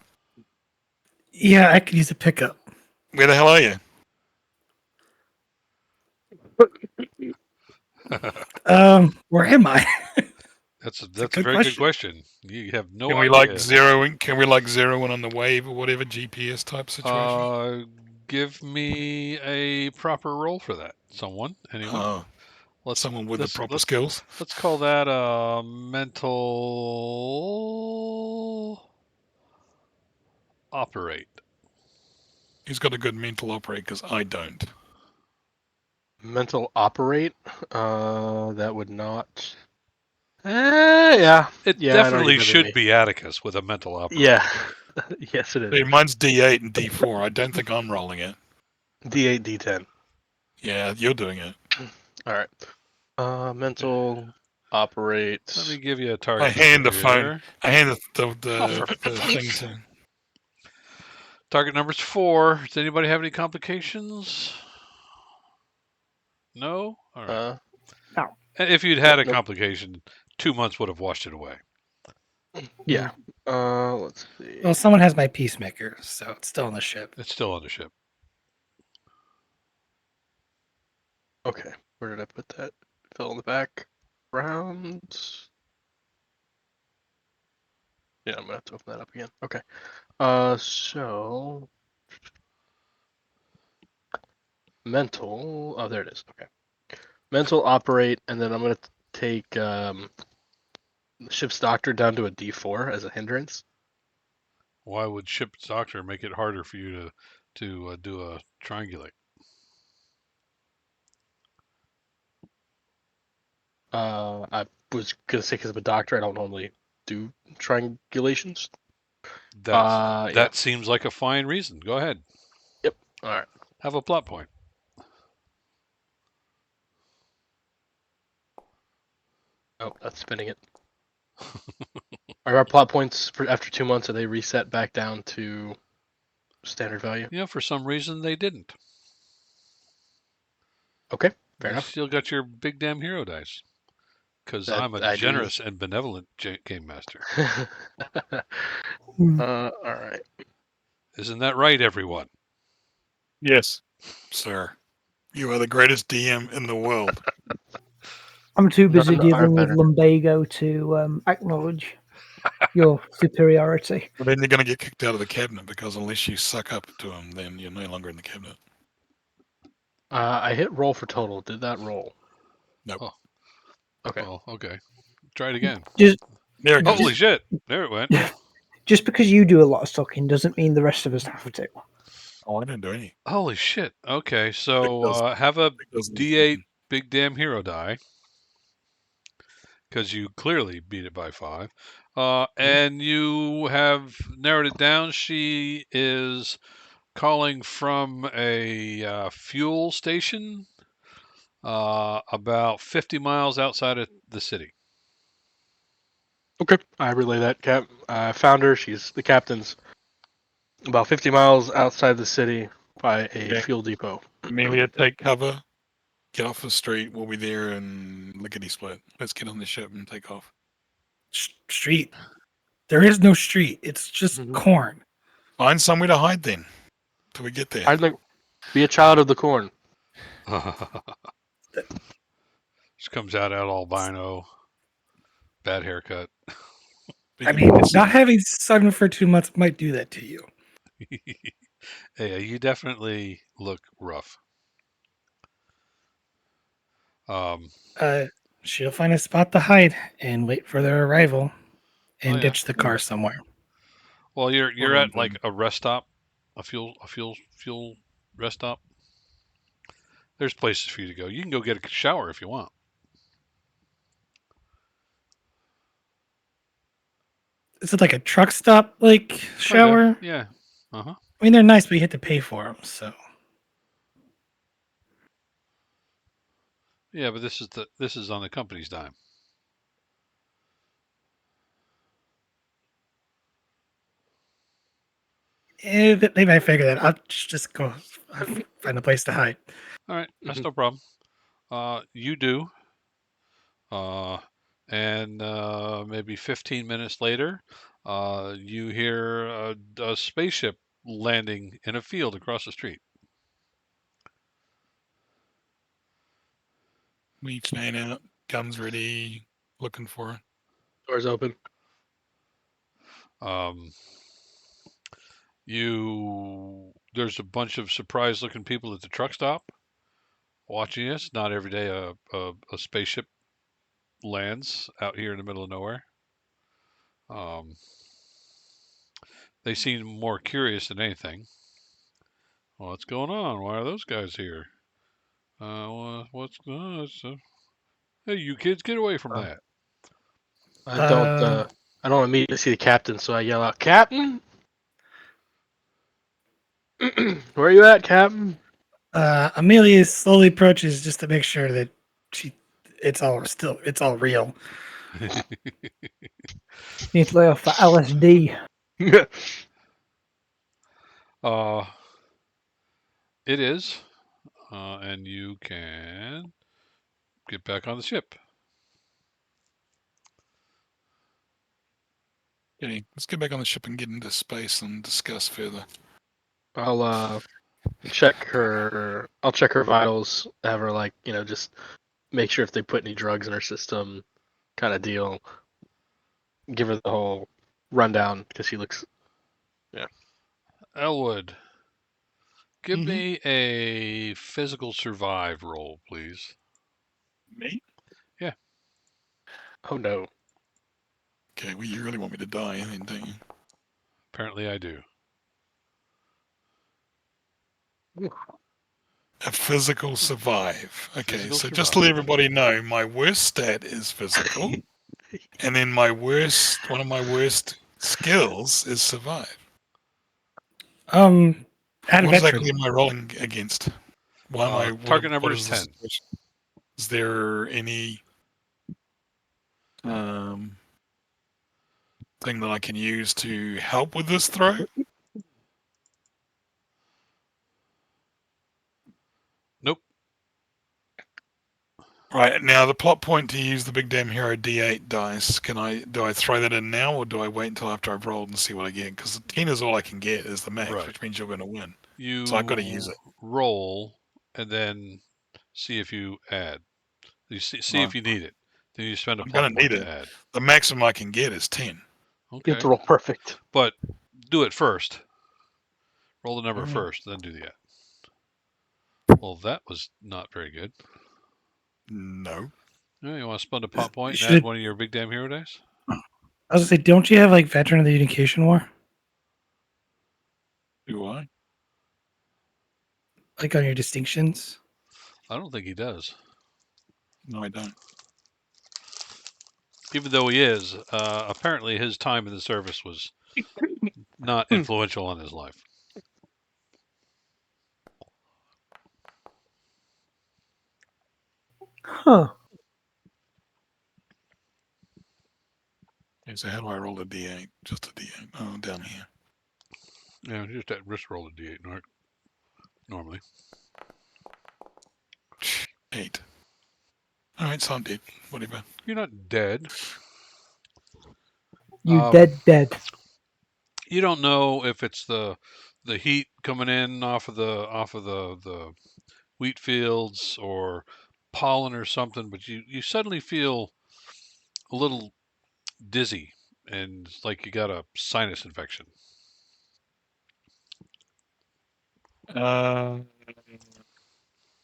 Yeah, I could use a pickup. Where the hell are you? Where am I? That's a good very good question. question. You have no Can we idea. Can we zero in on the wave or whatever GPS type situation? Give me a proper roll for that. Someone, anyone? Someone with the proper skills. Let's call that a mental operate. He's got a good mental operate because I don't. Mental operate? That would not. Yeah. It Yeah, definitely should be Atticus with a mental operate. Yeah. Yes, it is. Hey, mine's D8 and D4. I don't think I'm rolling it. D8, D10. Yeah, you're doing it. All right. Mental operate. Let me give you a target. I hand the here. phone. I hand the for thing to. Target number's 4. Does anybody have any complications? No? All right. No. And if you'd had a Nope. complication, 2 months would have washed it away. Yeah. Let's see. Well, someone has my peacemaker, so it's still on the ship. It's still on the ship. Okay. Where did I put that? Fill in the background. Yeah, I'm gonna have to open that up again. Okay. So mental. Oh, there it is. Okay. Mental operate, and then I'm gonna take the ship's doctor down to a D4 as a hindrance. Why would ship's doctor make it harder for you to do a triangulate? I was gonna say because I'm a doctor, I don't normally do triangulations. That seems like a fine reason. Go ahead. Yep. All right. Have a plot point. Oh, that's spinning it. Are our plot points for after 2 months, are they reset back down to standard value? For some reason they didn't. Okay, fair You enough. still got your big damn hero dice. Because That I'm a I do. generous and benevolent game master. All right. Isn't that right, everyone? Yes, sir. You are the greatest DM in the world. I'm too busy None are dealing with better. lumbago to acknowledge your superiority. But then you're going to get kicked out of the cabinet because unless you suck up to him, then you're no longer in the cabinet. I hit roll for total. Did that roll? Nope. Oh. Okay. Well, okay. Try it again. Just, There it goes. Holy shit! There it went. just because you do a lot of stocking doesn't mean the rest of us have to. Oh, I didn't do any. Holy shit. Okay, so does- have a It doesn't D8 big damn hero die because you clearly beat it by 5. And you have narrowed it down. She is calling from a fuel station about 50 miles outside of the city. Okay. I relay that. I found her. She's the captain's about 50 miles outside the city by a Okay. fuel depot. Amelia, take cover. Get off the street. We'll be there in lickety split. Let's get on the ship and take off. Street. There is no street. It's just Mhm. corn. Find somewhere to hide then. Till we get there. I'd like be a child of the corn. She comes out albino, bad haircut. I mean, not having Simon for 2 months might do that to you. Hey, you definitely look rough. She'll find a spot to hide and wait for their arrival and yeah. ditch the car somewhere. Well, you're Well, at like a rest stop, a fuel rest stop. There's places for you to go. You can go get a shower if you want. Is it like a truck stop, like shower? Kinda, yeah. I mean, they're nice, but you have to pay for them. So Yeah, but this is on the company's dime. they might figure that. I'll just go find a place to hide. All right, that's no problem. You do. And maybe 15 minutes later, you hear a spaceship landing in a field across the street. we fan out. Guns ready. Looking for her. Doors open. There's a bunch of surprised looking people at the truck stop watching us. Not every day a spaceship lands out here in the middle of nowhere. They seem more curious than anything. What's going on? Why are those guys here? What's going on? Hey, you kids, get away from that. I don't immediately see the captain, so I yell out, "Captain! Where are you at, Captain?" Amelia slowly approaches just to make sure that it's all real. Need to lay off for LSD. It is, and you can get back on the ship. Okay, let's get back on the ship and get into space and discuss further. I'll check her. I'll check her vitals. Have her just make sure if they put any drugs in her system, kind of deal. Give her the whole rundown because she looks. Yeah. Elwood, give me a physical survive roll, please. Me? Yeah. Oh no. Okay, well, you really want me to die, then, don't you? Apparently, I do. A physical survive. Okay, Physical so just to let everybody know, my worst stat is physical, and then one of my worst skills is survive. Add What veteran. exactly am I rolling against? Why am I? Target number what is the 10. situation? Is there any thing that I can use to help with this throw? Nope. Right, now the plot point to use the big damn hero D8 dice, do I throw that in now or do I wait until after I've rolled and see what I get? Because 10 is all I can get is the max, Right. which means you're going to win. You So I've got to use it. roll and then see if you add. You see if you need it. Then you spend a I'm plot going to point need to it. add. The maximum I can get is 10. You have Okay. to roll perfect. But do it first. Roll the number Alright. first, then do the add. Well, that was not very good. No. Yeah, you want to spend a plot point and should- add one of your big damn hero dice? I was gonna say, don't you have like Veteran of the Unification War, Do I? like on your distinctions? I don't think he does. No, I don't. Even though he is, apparently his time in the service was not influential on his life. Huh. Okay, so how do I roll a D8? Just a D8. Oh, down here. Yeah, just at risk roll a d8 normally. 8. Alright, so I'm dead. Whatever. You're not dead. You dead. You don't know if it's the heat coming in off of the wheat fields or pollen or something, but you suddenly feel a little dizzy and like you got a sinus infection. Uh,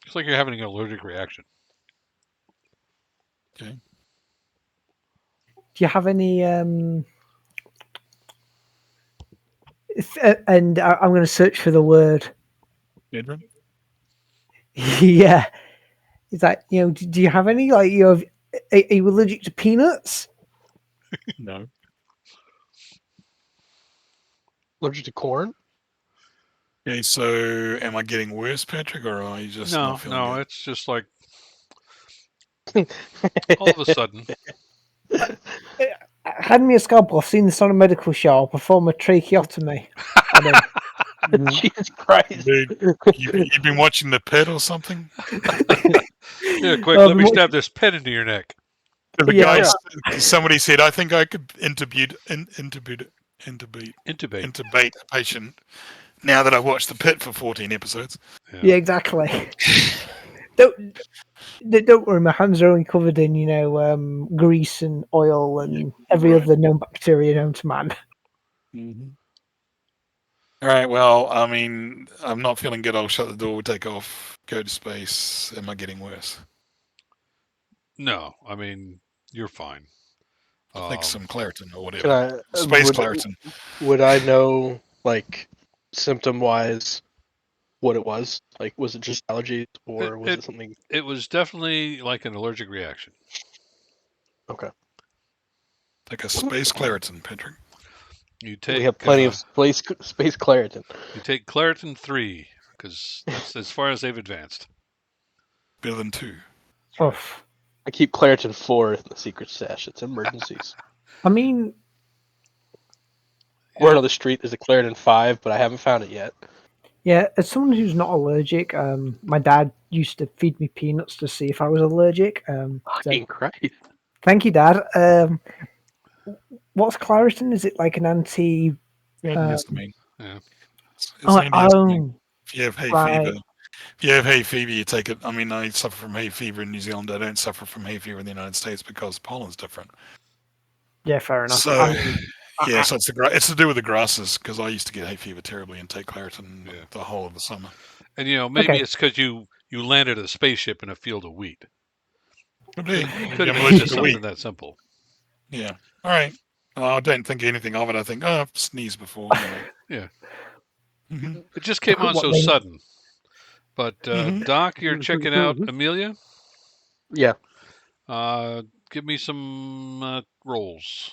It's like you're having an allergic reaction. okay. Do you have any and I'm going to search for the word. Bedroom? Yeah. Is that, do you have any, like, are you allergic to peanuts? No. Allergic to corn? Okay, so am I getting worse, Patrick, or are you just No, not feeling good? it's just like all of a sudden. Hand me a scalpel. I've seen this on a medical show. I'll perform a tracheotomy on him. Jesus Christ. Dude, you've been watching The Pit or something? Yeah, quick, I've let been me watching- stab this pen into your neck. The Yeah. guy, somebody said, I think I could intubate a patient now that I've watched The Pit for 14 episodes. Yeah, exactly. Don't worry, my hands are only covered in, grease and oil and every right. other known bacteria known to man. Mm-hmm. All right, well, I mean, I'm not feeling good. I'll shut the door, take off, go to space. Am I getting worse? No, I mean, you're fine. I think some Claritin or Can whatever. I Space Claritin. would I know, like, symptom wise what it was? Like, was it just allergies or was it something? It was definitely like an allergic reaction. Okay. Take a Space Claritin, Patrick. You take We have plenty of space Claritin. You take Claritin 3 because that's as far as they've advanced. Better than 2. Oof. I keep Claritin 4 in the secret stash. It's emergencies. I mean, Word on the street is a Claritin 5, but I haven't found it yet. yeah, as someone who's not allergic, my dad used to feed me peanuts to see if I was allergic. So, Fucking Christ. thank you, Dad. What's Claritin? Is it like an anti? Antihistamine. Yeah. It's an antihistamine. If you have hay fever, you take it. I mean, I suffer from hay fever in New Zealand. I don't suffer from hay fever in the United States because pollen's different. Yeah, fair enough. So, so it's to do with the grasses because I used to get hay fever terribly and take Claritin the whole of the summer. And maybe it's because you landed a spaceship in a field of wheat. Could be. Could I'm be allergic just to wheat. something that simple. Yeah. All right. I don't think anything of it. I think, I've sneezed before. Yeah. Mm-hmm. It just came on so sudden. But Doc, you're checking out Amelia? Yeah. Give me some rolls.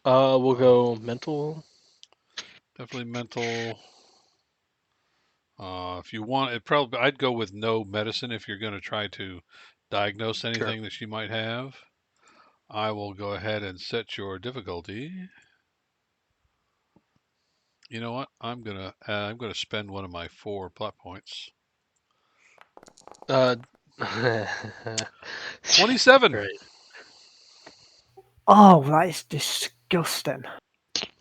We'll go mental. Definitely mental. If you want, I'd go with no medicine if you're going to try to diagnose anything that she might have. I will go ahead and set your difficulty. You know what? I'm gonna spend one of my 4 plot points. 27. Right. Oh, that is disgusting.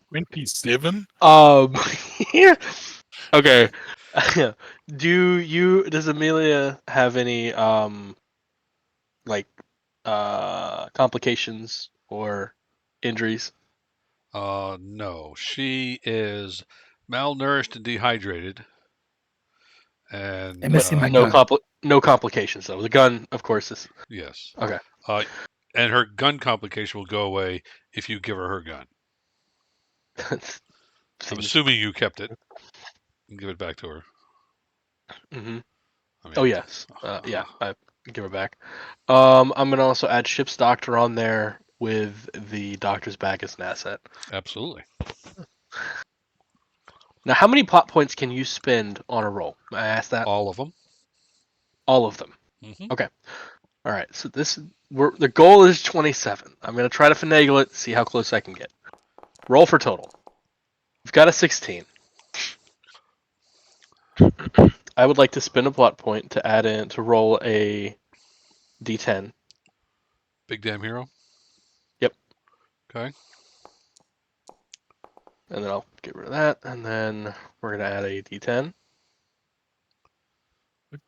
27? Yeah. Okay. Does Amelia have any like complications or injuries? No, she is malnourished and dehydrated, I'm and But missing my gun. no complications though. The gun, of course, is yes, okay. uh, and her gun complication will go away if you give her gun. I'm Seems. assuming you kept it and give it back to her. Hmm. I Oh mean, yes, yeah, I give her back. I'm gonna also add ship's doctor on there with the doctor's bag as an asset. absolutely. Now, how many plot points can you spend on a roll? May I ask that? All of them. All of them. Hmm. Okay. All right. So the goal is 27. I'm gonna try to finagle it, see how close I can get. Roll for total. We've got a 16. I would like to spend a plot point to add in to roll a d10. Big damn hero. Yep. Okay. And then I'll get rid of that, and then we're gonna add a d10.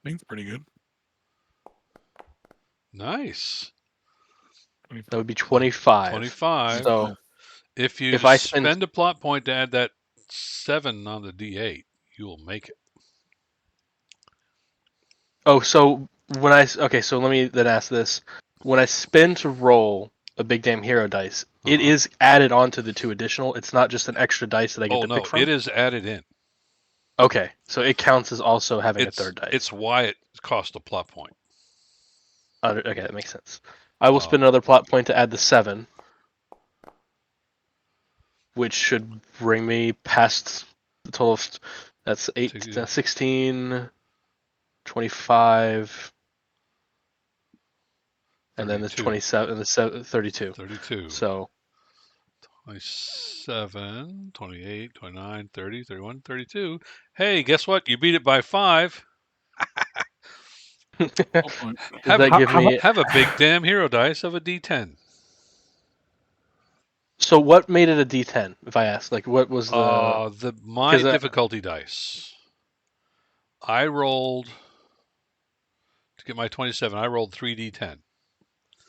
That's pretty good. Nice. That would be 25. 25. So If you if I spend spend a plot point to add that 7 on the D8, you will make it. so let me then ask this: when I spin to roll a big damn hero dice, it Uh-huh. is added onto the 2 additional. It's not just an extra dice that I get Oh to pick no, it from. is added in. Okay, so it counts as also having a It's third dice. it's why it costs a plot point. Okay, that makes sense. I will Uh, spend another plot point to add the 7, which should bring me past the total of that's 8, 16, 25, and then the 32. 27 and the 32. 32. So 27, 28, 29, 30, 31, 32. Hey, guess what? You beat it by 5. does Have a that give me? have a big damn hero dice of a D10. So what made it a D10? If I ask, like, what was the? My Because difficulty dice. I rolled to get my 27. I rolled 3D10.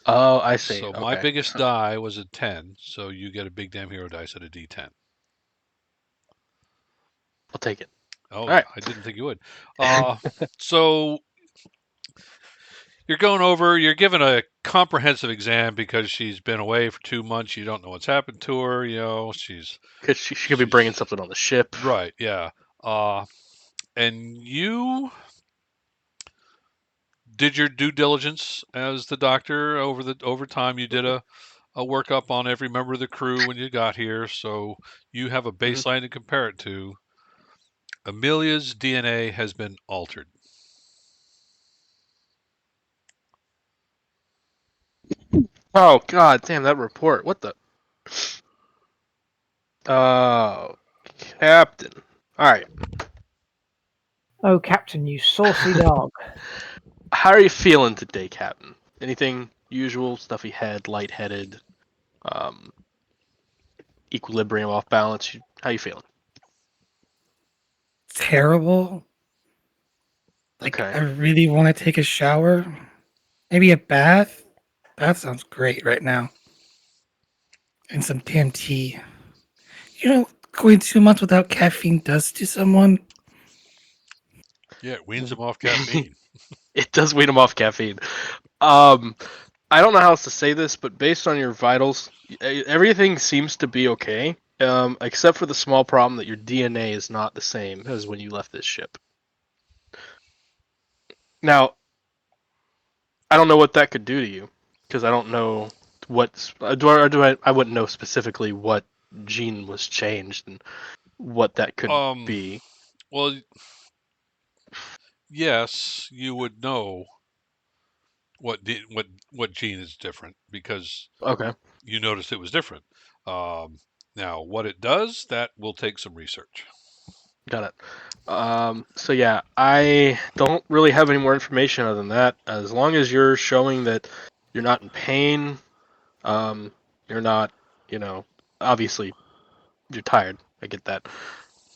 oh, I see. So my Okay, biggest die was a 10. So you get a big damn hero dice at a D10. I'll take it. Oh, All right. I didn't think you would. So you're going over, you're given a comprehensive exam because she's been away for 2 months. You don't know what's happened to her. She's Because she could be bringing something on the ship. right. Yeah. And you did your due diligence as the doctor over time. You did a workup on every member of the crew when you got here. So you have a Mhm. baseline to compare it to. Amelia's DNA has been altered. Oh God, damn that report! What the? Oh, Captain. All right. Oh, Captain, you saucy dog. How are you feeling today, Captain? Anything usual? Stuffy head, lightheaded, um, equilibrium off balance. How you feeling? Terrible. Like Okay. I really want to take a shower. Maybe a bath. Bath sounds great right now. And some damn tea. You know, going 2 months without caffeine does to someone. Yeah, it weans them off caffeine. It does wean them off caffeine. Um, I don't know how else to say this, but based on your vitals, everything seems to be okay. Except for the small problem that your DNA is not the same as when you left this ship. Now, I don't know what that could do to you because I don't know what's I wouldn't know specifically what gene was changed and what that could Um, be. well, yes, you would know what gene is different because Okay, you noticed it was different. Um, Now, what it does, that will take some research. got it. So yeah, I don't really have any more information other than that. As long as you're showing that you're not in pain, you're not, you know, obviously you're tired. I get that.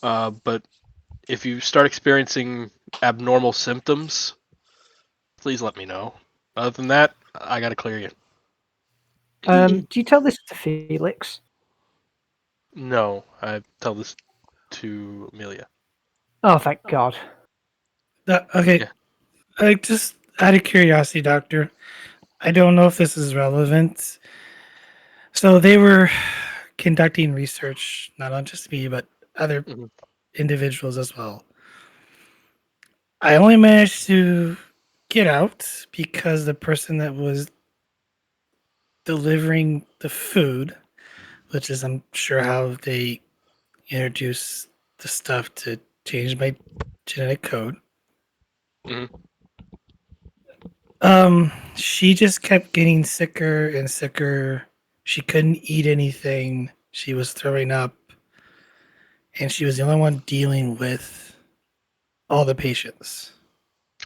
But if you start experiencing abnormal symptoms, please let me know. Other than that, I gotta clear you. Do you tell this to Felix? No, I tell this to Amelia. Oh, thank God. Okay. Yeah. Just out of curiosity, Doctor, I don't know if this is relevant. So they were conducting research, not on just me, but other Mhm. individuals as well. I only managed to get out because the person that was delivering the food, which is I'm sure how they introduce the stuff to change my genetic code. Mhm. She just kept getting sicker and sicker. She couldn't eat anything. She was throwing up, and she was the only one dealing with all the patients.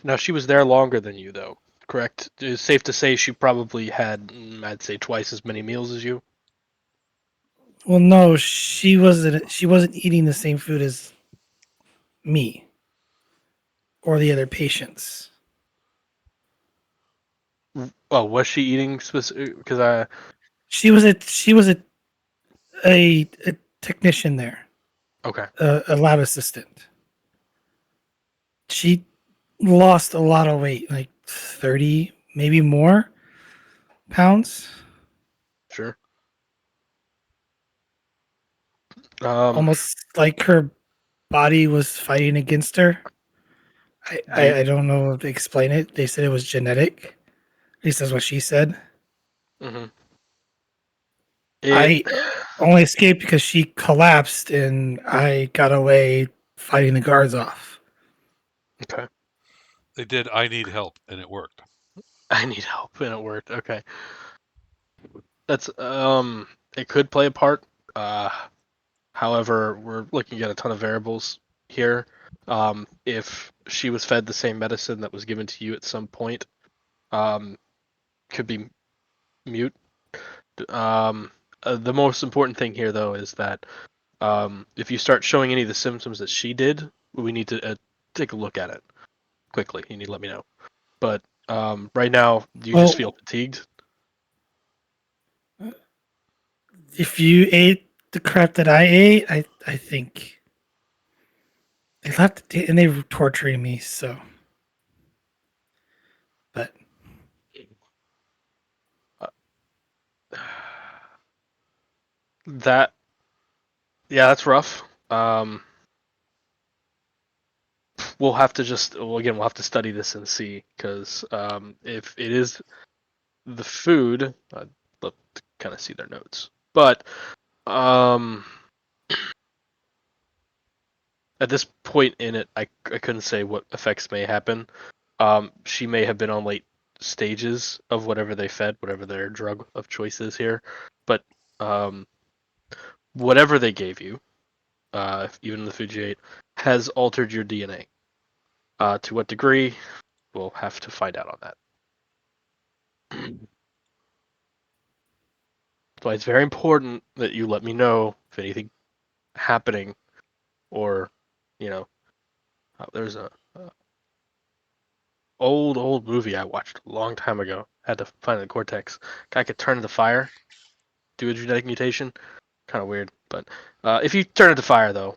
Now she was there longer than you, though. Correct. It's safe to say she probably had, I'd say, twice as many meals as you. Well, no, she wasn't. She wasn't eating the same food as me or the other patients. Oh, was she eating specific? Because I She was a technician there, okay, a lab assistant. She lost a lot of weight, like 30, maybe more pounds. sure. Um, Almost like her body was fighting against her. I, do you, I, I don't know how to explain it. They said it was genetic. At least that's what she said. mhm. It I only escaped because she collapsed and I got away fighting the guards off. okay. They did I need help, and it worked. I need help, and it worked. Okay, that's it could play a part. Uh, However, we're looking at a ton of variables here. If she was fed the same medicine that was given to you at some point, um, could be mute. The most important thing here, though, is that if you start showing any of the symptoms that she did, we need to take a look at it quickly. You need to let me know. But right now, do you just Well, feel fatigued? if you ate the crap that I ate, I think they left and they were torturing me. So, but Uh, that yeah, that's rough. We'll have to we'll have to study this and see because if it is the food, I'd love to kind of see their notes. But um, at this point in it, I couldn't say what effects may happen. She may have been on late stages of whatever they fed, whatever their drug of choice is here. But um, whatever they gave you, even the food you ate, has altered your DNA. To what degree, we'll have to find out on that. So it's very important that you let me know if anything happening, or you know, there's a old movie I watched a long time ago. Had to find the cortex. Guy could turn into fire, do a genetic mutation. Kind of weird, but if you turn into fire though,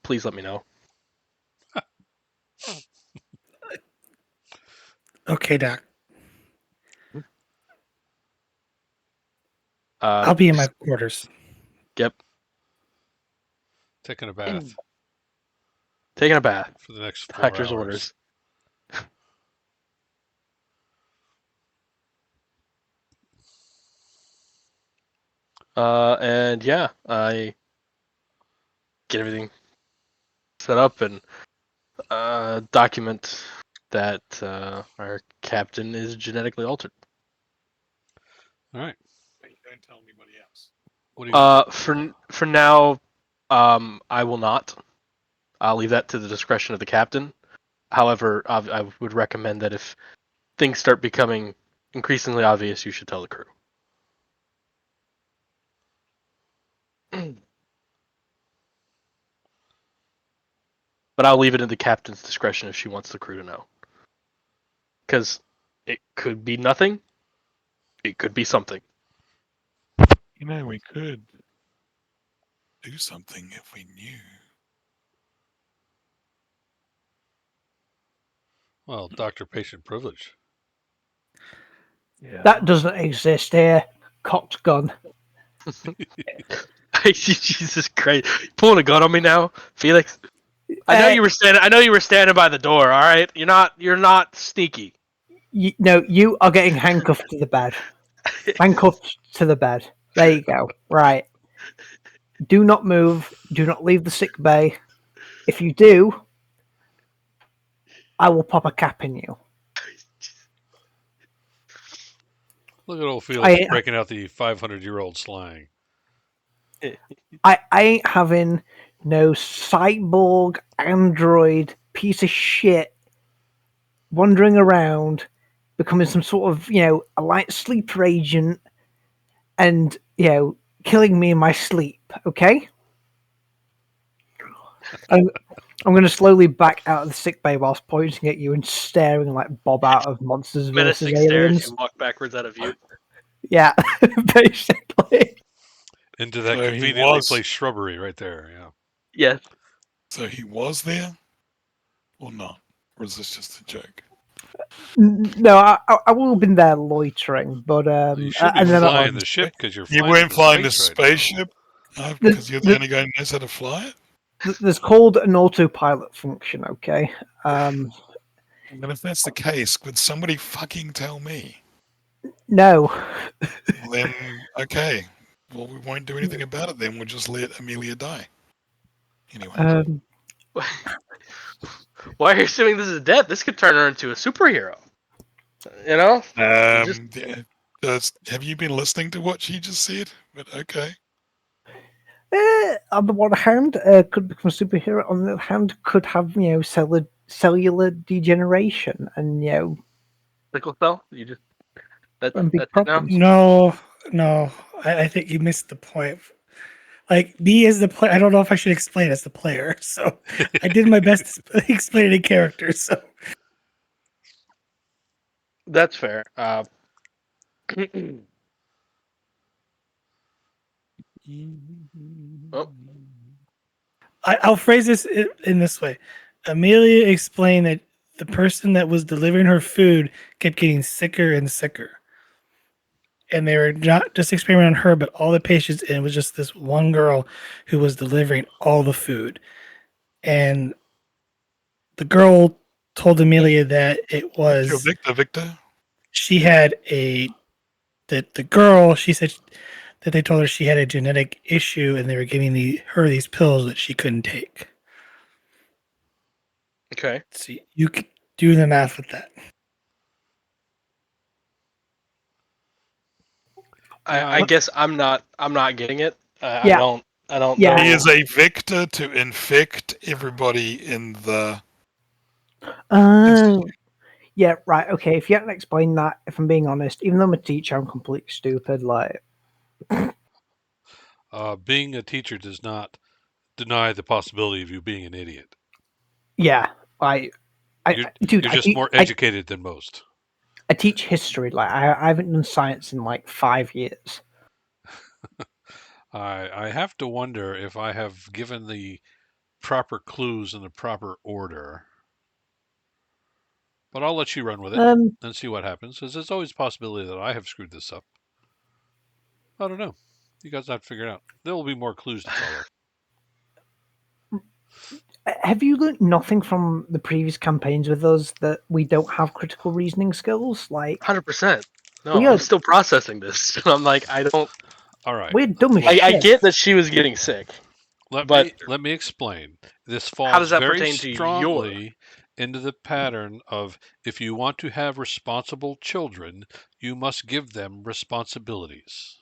please let me know. okay, Doc, Uh, I'll be in my just quarters. yep, Taking a bath taking a bath. for the next 4 Doctor's hours. orders. And yeah, I get everything set up and document that our captain is genetically altered. All right. But you don't tell anybody else. What do you want? For now, I will not. I'll leave that to the discretion of the captain. However, I would recommend that if things start becoming increasingly obvious, you should tell the crew. but I'll leave it in the captain's discretion if she wants the crew to know. Because it could be nothing. It could be something. We could do something if we knew. Well, doctor-patient privilege. Yeah. That doesn't exist here. Cocked gun. Jesus Christ! Pulling a gun on me now, Felix. I know you were standing. I know you were standing by the door. All right, you're not. You're not sneaky. No, you are getting handcuffed to the bed. Handcuffed to the bed. There you go. Right. Do not move. Do not leave the sick bay. If you do, I will pop a cap in you. Look at old Felix breaking out the 500-year-old slang. I ain't having no cyborg android piece of shit wandering around, becoming some sort of, a light sleeper agent and, killing me in my sleep, okay? I'm going to slowly back out of the sick bay whilst pointing at you and staring like Bob out of Monsters vs. Menacing stare as Aliens. you walk backwards out of view. Yeah, basically. Into that So conveniently placed shrubbery right there, yeah. Yes. So he was there? Or not? Or is this just a joke? No, I will have been there loitering, but You should be and then flying the ship because You weren't flying the spaceship? No, because you're the only guy who knows how to fly it? There's called an autopilot function, okay? And if that's the case, could somebody fucking tell me? No. Well, then, okay. Well, we won't do anything about it then. We'll just let Amelia die. Anyway. Why are you assuming this is death? This could turn her into a superhero. You know? Have you been listening to what she just said? But okay. On the one hand, could become a superhero. On the other hand, could have cellular degeneration and sickle cell. You just and big that's problems. No. I think you missed the point. Like me as the player, I don't know if I should explain as the player. So I did my best to explain it in character. So that's fair. I'll phrase this in this way. Amelia explained that the person that was delivering her food kept getting sicker and sicker. And they were not just experimenting on her, but all the patients. And it was just this one girl who was delivering all the food. And the girl told Amelia that it was Victor. She had the girl. She said that they told her she had a genetic issue, and they were giving her these pills that she couldn't take. Okay. So you could do the math with that. I guess I'm not getting it. I don't know. He is a vector to infect everybody in the yeah, right, okay. If you hadn't explained that, if I'm being honest, even though I'm a teacher, I'm completely stupid. Like, being a teacher does not deny the possibility of you being an idiot. Yeah, you're just more educated than most. I teach history. Like, I haven't done science in like 5 years. I have to wonder if I have given the proper clues in the proper order. But I'll let you run with it and see what happens, because there's always a possibility that I have screwed this up. I don't know. You guys have to figure it out. There will be more clues to follow. Have you learned nothing from the previous campaigns with us that we don't have critical reasoning skills? Like 100%. No, I'm still processing this. I'm like, I don't. All right. We're dumb as shit. I get that she was getting sick. Let me explain. This falls how does that very pertain strongly into the pattern of, if you want to have responsible children, you must give them responsibilities.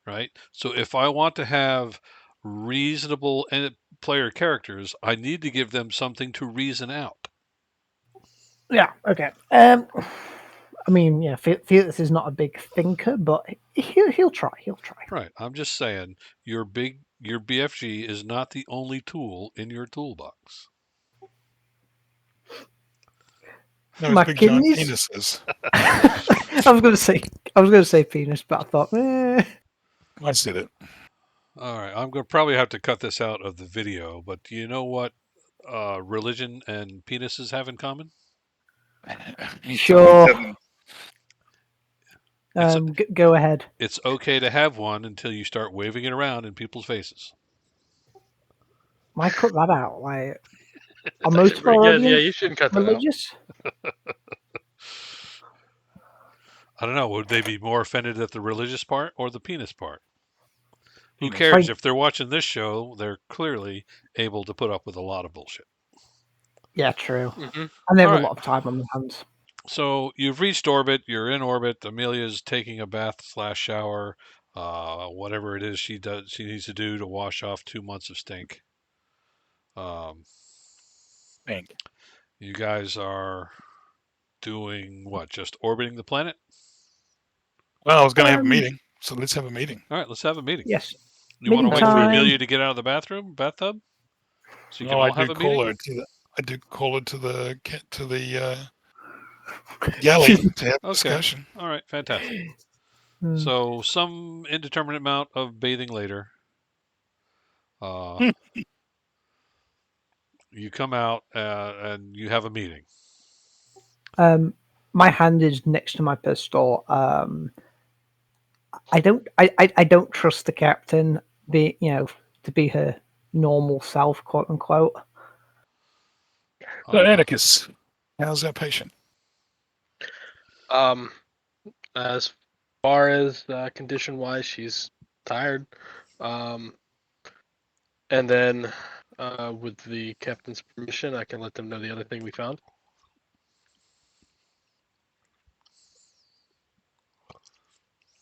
Right? So if I want to have reasonable player characters, I need to give them something to reason out. Yeah, okay. I mean, yeah, Felix is not a big thinker, but he'll try. He'll try. Right. I'm just saying, your big your BFG is not the only tool in your toolbox. No, it's My big giant kidneys. penises. I was gonna say penis, but I thought, I said it. All right, I'm going to probably have to cut this out of the video, but do you know what religion and penises have in common? sure. It's Go ahead. it's okay to have one until you start waving it around in people's faces. Why cut that out? Like, are It's most actually of our pretty good. Yeah, audience you shouldn't cut that out. religious? I don't know. Would they be more offended at the religious part or the penis part? Who Penis. cares? If they're watching this show, they're clearly able to put up with a lot of bullshit. Yeah, true. Mm-hmm. And they have All a right. lot of time on their hands. So you've reached orbit. You're in orbit. Amelia's taking a bath / shower, whatever it is she does. She needs to do to wash off 2 months of stink. Um, Thank. you guys are doing what? Just orbiting the planet? Well, I was going to have a Um, meeting, so let's have a meeting. All right, let's have a meeting. Yes. You want to Meeting wait for time. Amelia to get out of the bathtub, so you can No, I all have do a meeting? call her to the. I do call her to the galley She's- to have a Okay. discussion. All right, fantastic. Hmm. So some indeterminate amount of bathing later, uh, you come out and you have a meeting. My hand is next to my pistol. I don't trust the captain, to be her normal self, quote unquote. So, Atticus, how's our patient? As far as condition wise, she's tired. And then, with the captain's permission, I can let them know the other thing we found.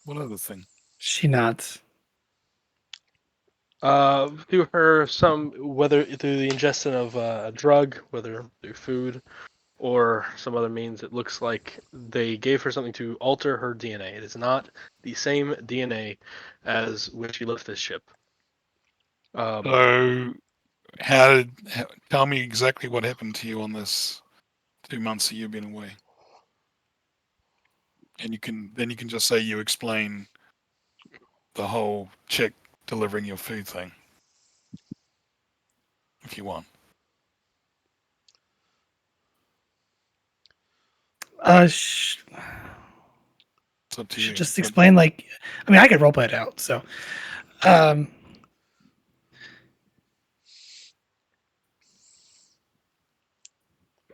What other thing? She nods. Through whether through the ingestion of a drug, whether through food or some other means, it looks like they gave her something to alter her DNA. It is not the same DNA as when she left this ship. So, tell me exactly what happened to you on this 2 months that you've been away, and you can just say you explain the whole chick delivering your food thing, if you want. Sh- It's up to should you. just But explain I mean, I could roleplay it out. So,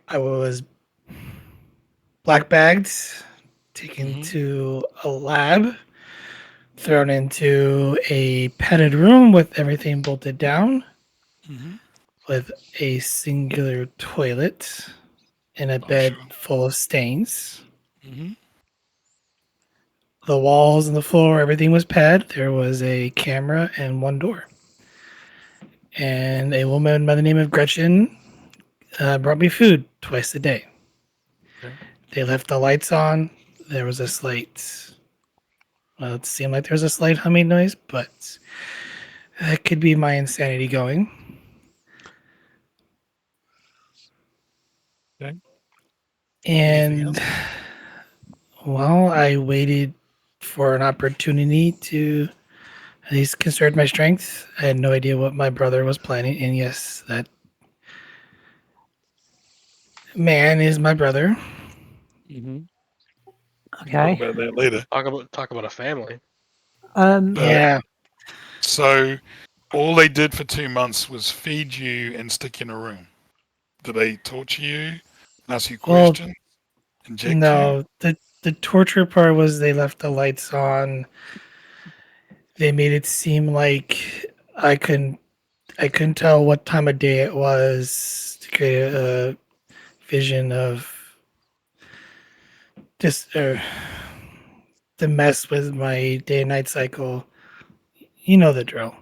I was black bagged, taken Mhm. to a lab, thrown into a padded room with everything bolted down, Mhm. with a singular toilet and a Oh, bed sure. full of stains. Mhm. The walls and the floor, everything was padded. There was a camera and one door. And a woman by the name of Gretchen brought me food twice a day. Okay. They left the lights on. There was a slight, well, it seemed like there was a slight humming noise, but that could be my insanity going. Okay. Anything And, else? well, I waited for an opportunity to at least conserve my strength. I had no idea what my brother was planning. And yes, that man is my brother. Mhm. Talk Okay. about that later. Talk about a family. Um, But Yeah. so all they did for 2 months was feed you and stick you in a room. Did they torture you, ask you Well, questions, inject you? no, the torture part was they left the lights on. They made it seem like I couldn't I couldn't tell what time of day it was to create a vision of just to mess with my day and night cycle. You know the drill.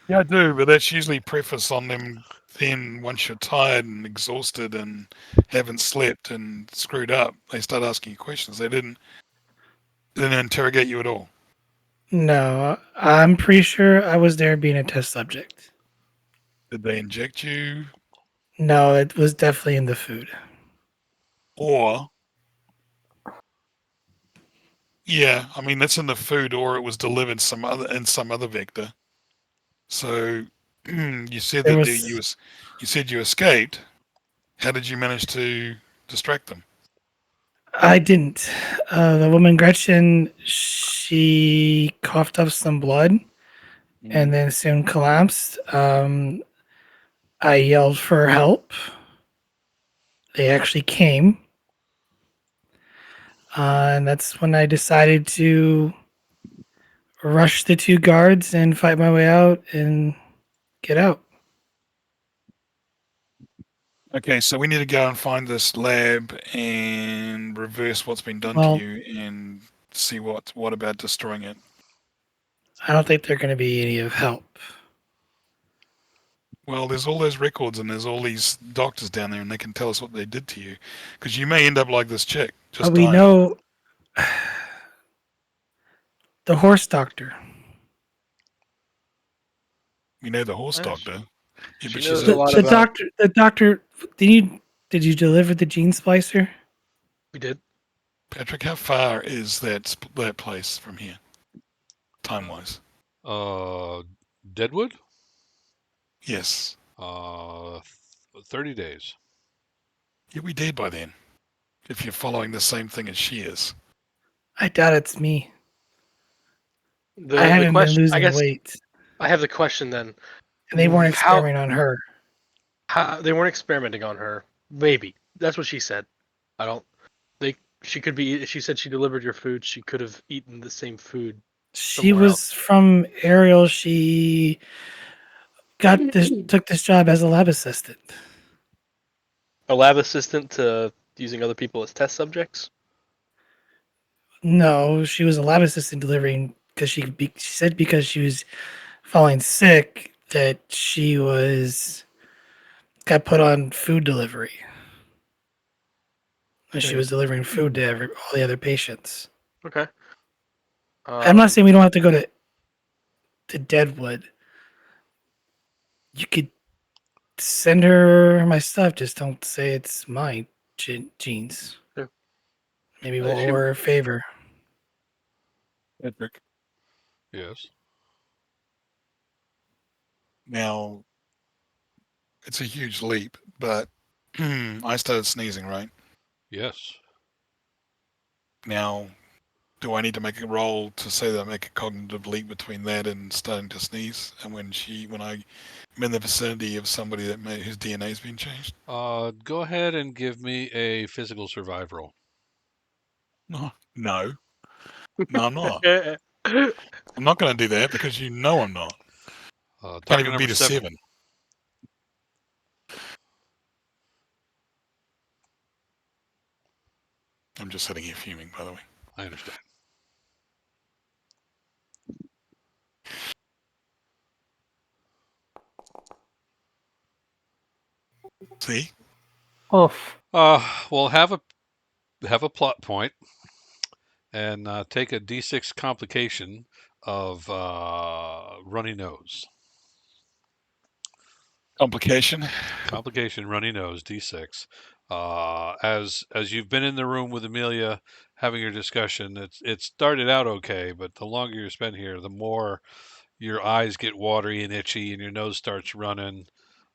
Yeah, I do, but that's usually preface on them. Then once you're tired and exhausted and haven't slept and screwed up, they start asking you questions. They didn't interrogate you at all. No, I'm pretty sure I was there being a test subject. Did they inject you? No, it was definitely in the food. Or, yeah, I mean, that's in the food, or it was delivered some other vector. So you said There that was you said you escaped. How did you manage to distract them? I didn't. The woman Gretchen, she coughed up some blood and then soon collapsed. I yelled for help. They actually came, and that's when I decided to rush the two guards and fight my way out and get out. Okay, so we need to go and find this lab and reverse what's been done to Well, you and see what about destroying it. I don't think they're going to be any of help. Well, there's all those records and there's all these doctors down there, and they can tell us what they did to you. Because you may end up like this chick, But just we dying. know the horse doctor. We know the horse Yes. doctor. Yeah, She but she's knows a a lot The about. doctor. The doctor. Did you deliver the gene splicer? We did. Patrick. How far is that place from here, time wise? Deadwood? Yes. 30 days. You'll be dead by then if you're following the same thing as she is. I doubt it's me. I The haven't been question. I losing guess weight, I have the question then. and they weren't How experimenting on her. they weren't experimenting on her? Maybe that's what she said. I don't. They. She could be. She said she delivered your food. She could have eaten the same food She somewhere else. was from Ariel. She took this job as a lab assistant. A lab assistant to using other people as test subjects. No, she was a lab assistant delivering because she said because she was falling sick that she was got put on food delivery. And she Okay. was delivering food to all the other patients. Okay. I'm not Um. saying we don't have to go to Deadwood. You could send her my stuff. Just don't say it's my jeans. Yeah. Maybe we'll She. owe her a favor. Patrick. Yes. Now, it's a huge leap, but I started sneezing, right? Yes. Now, do I need to make a roll to say that I make a cognitive leap between that and starting to sneeze? And when I'm in the vicinity of somebody whose DNA's been changed? Go ahead and give me a physical survive roll. No, no, no, I'm not. I'm not going to do that because you know I'm not. Can't Target even number beat a 7. 7. I'm just sitting here fuming, by the way. I understand. See? Oof. Well, have a plot point and take a D6 complication of runny nose. Complication. Complication, runny nose, D6. As you've been in the room with Amelia having your discussion, it started out okay, but the longer you spend here, the more your eyes get watery and itchy, and your nose starts running.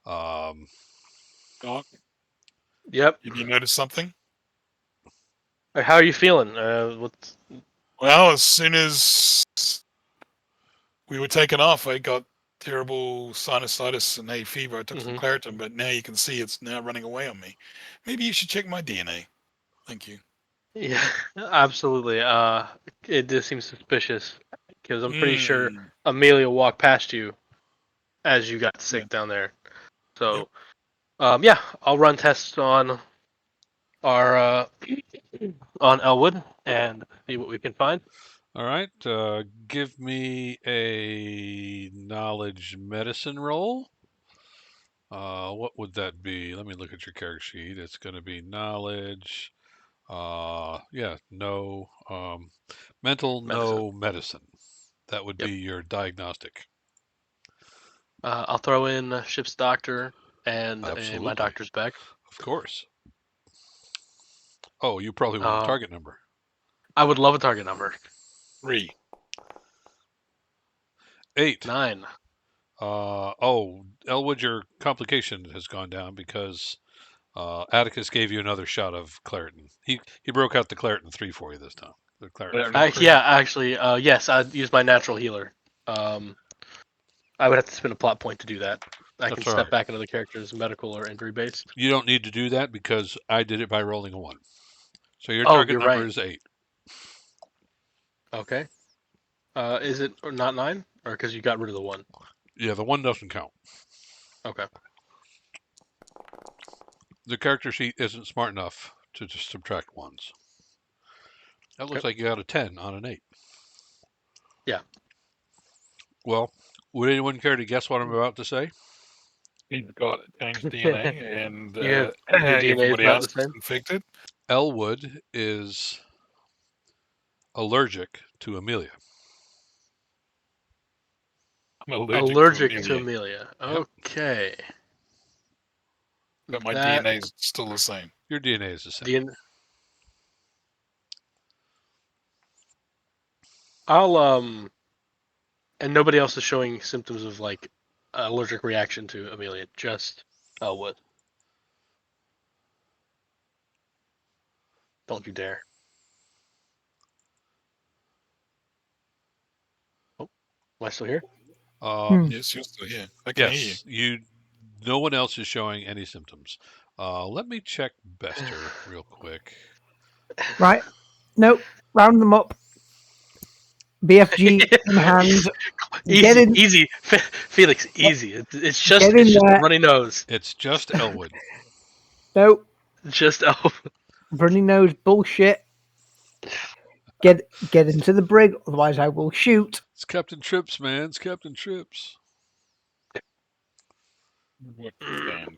Um, Doc, Yep. have you noticed something? How are you feeling? What's Well, as soon as we were taken off, I got terrible sinusitis and hay fever. I took some hmm Claritin, but now you can see it's now running away on me. Maybe you should check my DNA. Thank you. Yeah, absolutely. It just seems suspicious because I'm pretty sure Mm. Amelia walked past you as you got Yeah. sick down there. Yep. So, yeah, I'll run tests on our on Elwood and see what we can find. all right, give me a knowledge medicine roll. What would that be? Let me look at your character sheet. It's going to be knowledge. Yeah, no mental, Medicine. no medicine. That would Yep. be your diagnostic. I'll throw in ship's doctor and my Absolutely. doctor's bag. Of course. Oh, you probably want a target number. I would love a target number. 3. 8. 9. Elwood, your complication has gone down because Atticus gave you another shot of Claritin. He broke out the Claritin 3 for you this time. The Claritin Claritin 3. Yeah, actually, yes, I'd use my natural healer. I would have to spend a plot point to do that. I can That's all step right. back into the character's medical or injury based. You don't need to do that because I did it by rolling a 1. So your Oh, target you're number right. is 8. Okay. Is it not 9? Or because you got rid of the 1? Yeah, the 1 doesn't count. Okay. The character sheet isn't smart enough to just subtract 1s. That looks like you got a 10 on an 8. Yeah. Well, would anyone care to guess what I'm about to say? He's got changed DNA, and Your DNA is everybody not else the same? is infected. Elwood is allergic to Amelia. I'm Allergic to to Amelia, Amelia. Yep. Okay. but my That DNA is still the same. Your DNA is the same. And nobody else is showing symptoms of like allergic reaction to Amelia, just Elwood. Don't you dare. Oh, am I still here? Yes, you're still here. I can hear you. Yes, no one else is showing any symptoms. Let me check Bester real quick. Right. Nope. Round them up. BFG in hand. Get in. Easy, Felix. Easy. It's just Get in a there. runny nose. It's just Elwood. Nope. Just Elwood. Runny nose bullshit. Get into the brig, otherwise I will shoot. It's Captain Trips, man. It's Captain Trips. What stand?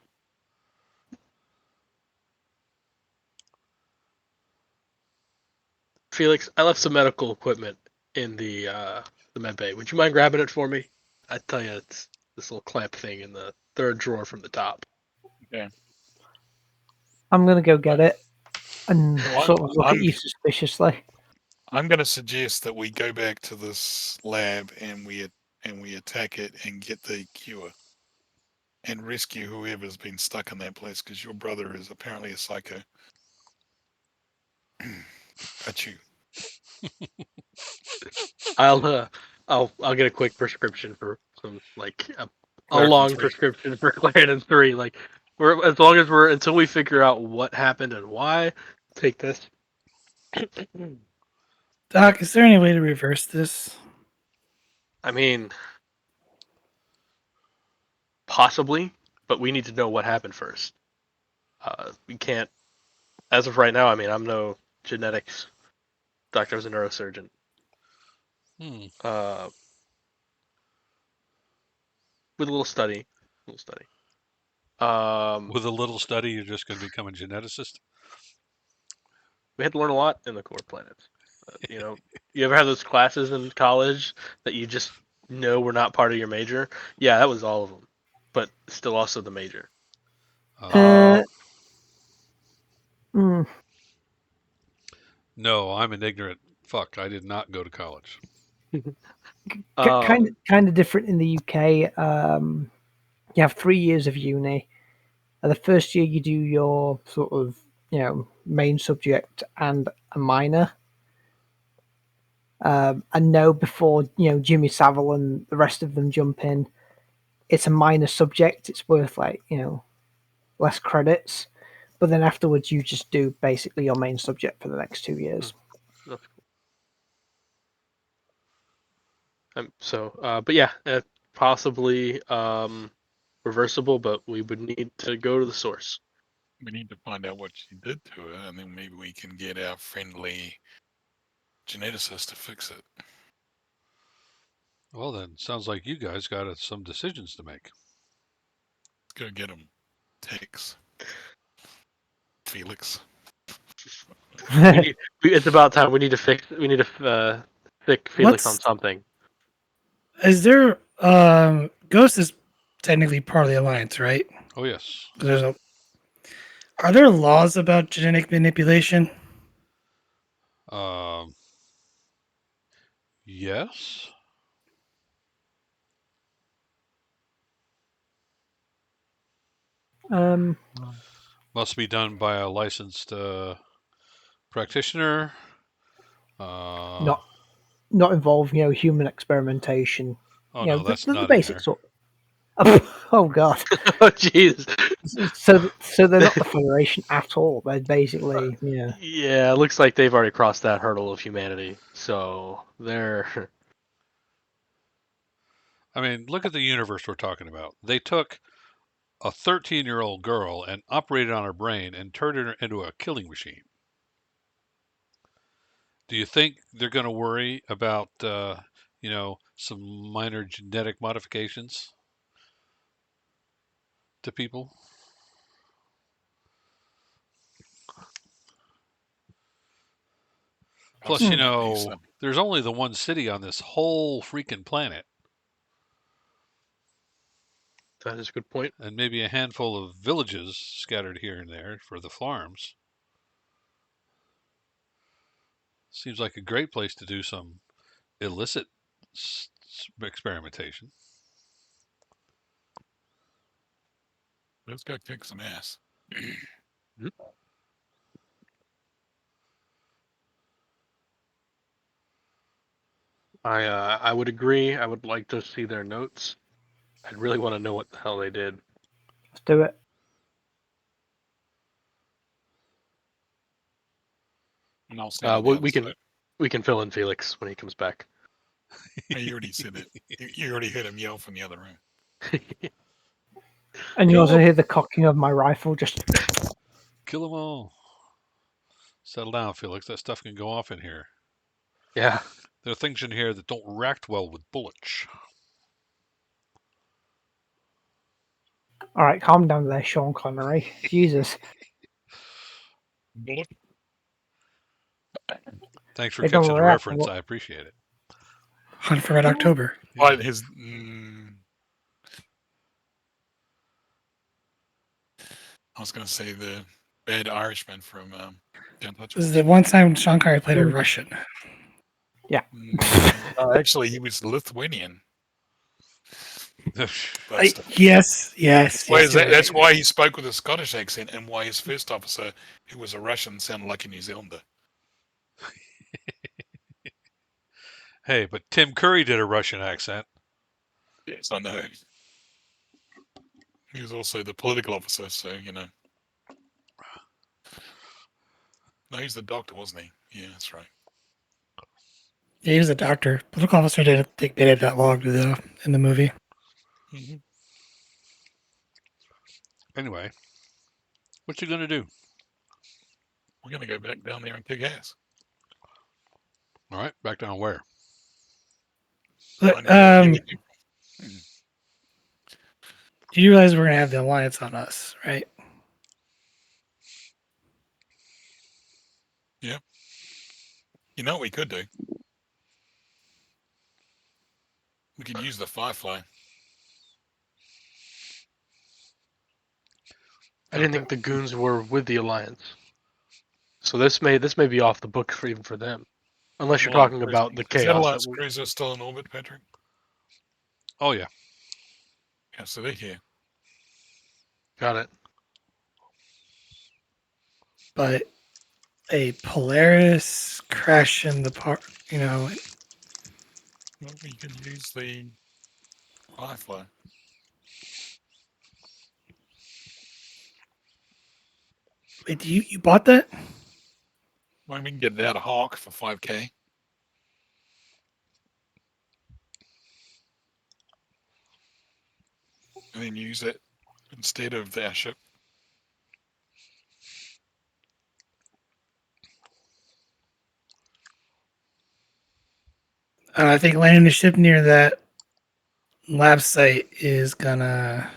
Felix, I left some medical equipment in the med bay. Would you mind grabbing it for me? I tell you, it's this little clamp thing in the third drawer from the top. Okay. I'm gonna go get it and Well, sort of look at I'm- you suspiciously. I'm going to suggest that we go back to this lab and we attack it and get the cure and rescue whoever's been stuck in that place because your brother is apparently a psycho. Got you. I'll get a quick prescription for some like a Claritin long 3. prescription for Claritin 3. Like as long as until we figure out what happened and why, take this. Doc, is there any way to reverse this? I mean, possibly, but we need to know what happened first. We can't, as of right now. I mean, I'm no genetics doctor. I was a neurosurgeon. With a little study. With a little study, you're just going to become a geneticist? We had to learn a lot in the core planets. You ever have those classes in college that you just know were not part of your major? Yeah, that was all of them, but still also the major. No, I'm an ignorant fuck. I did not go to college. Kind of different in the UK. You have 3 years of uni. The first year you do your sort of main subject and a minor. I know before Jimmy Savile and the rest of them jump in, it's a minor subject. It's worth less credits, but then afterwards you just do basically your main subject for the next 2 years. That's cool. But yeah, possibly reversible, but we would need to go to the source. We need to find out what she did to her, and then maybe we can get our friendly geneticist to fix it. Well, then, sounds like you guys got some decisions to make. Let's go get them. Tex. Felix. It's about time. We need to fix Felix on something. Is there Ghost is technically part of the Alliance, right? Oh yes. There's a Are there laws about genetic manipulation? Um, yes. Um, Must be done by a licensed practitioner. not not involving human experimentation. Oh no, that's The not in basic there. sort. Oh god. Oh, jeez. So they're not the Federation at all. They're basically Yeah, it looks like they've already crossed that hurdle of humanity. So they're I mean, look at the universe we're talking about. They took a 13-year-old girl and operated on her brain and turned her into a killing machine. Do you think they're going to worry about, some minor genetic modifications to people? Plus, Absolutely. So, there's only the one city on this whole freaking planet, that is a good point. and maybe a handful of villages scattered here and there for the farms. Seems like a great place to do some illicit experimentation. let's go kick some ass. I would agree. I would like to see their notes. I'd really want to know what the hell they did. let's do it. And I'll stand on the We outside. can fill in Felix when he comes back. You already said it. You already heard him yell from the other room. And you Kill also 'em. hear the cocking of my rifle. Just Kill them all. Settle down, Felix. That stuff can go off in here. Yeah. There are things in here that don't react well with bullets. all right. Calm down there, Sean Connery. Jesus, Bullet. Thanks for they don't catching the react. reference. I appreciate it. Hunt for Red October. Well, Yeah. his. I was going to say the bad Irishman from This is Untouchables. the one time Sean Connery played a Russian. Actually, he was Lithuanian. But Yes, that's why, you're right. that's why he spoke with a Scottish accent, and why his first officer, who was a Russian, sounded like a New Zealander. Hey, but Tim Curry did a Russian accent. Yes, I know. He was also the political officer, so No, he's the doctor, wasn't he? Yeah, that's right. Yeah, he was a doctor. Political officer didn't think they did that long though in the movie. Mm-hmm. Anyway, what you gonna do? We're going to go back down there and kick ass. All right, back down where? But Find out you realize we're gonna have the Alliance on us, right? You know what we could do? We could use the Firefly. I didn't think the goons were with the Alliance. So this may be off the book for even for them. Unless you're Satellite talking cruiser. about the Is chaos. Satellite's cruiser still in orbit, Patrick? Oh yeah, Yeah, so they're here. Got it. But a Polaris crash in the park, Well, we could use the Firefly. Wait, you bought that? Well, we can get it out of Hawk for 5K. And then use it instead of the airship. I think landing the ship near that lab site is gonna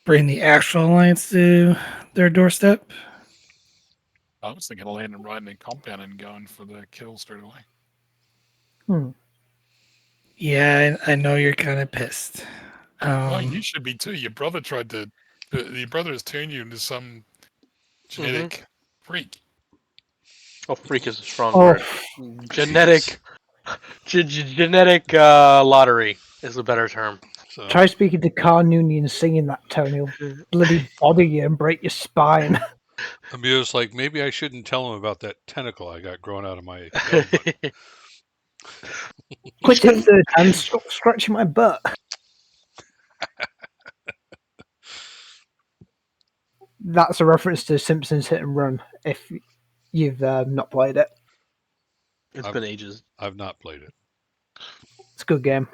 bring the actual Alliance to their doorstep. I was thinking of landing right in the compound and going for the kill straight away. Hmm. Yeah, I know you're kind of pissed. Oh, you should be too. Your brother tried to. Your brother has turned you into some genetic freak. Oh, freak is a strong Oh, word. Genetic, genetic lottery is a better term. So try speaking to Carl Nooney and singing that tone. He'll bloody bother you and break your spine. Amu's like, maybe I shouldn't tell him about that tentacle I got growing out of my belly button. Quit it third and stop scratching my butt. That's a reference to Simpsons Hit and Run. If you've not played it, It's I've- been ages. I've not played it. it's a good game.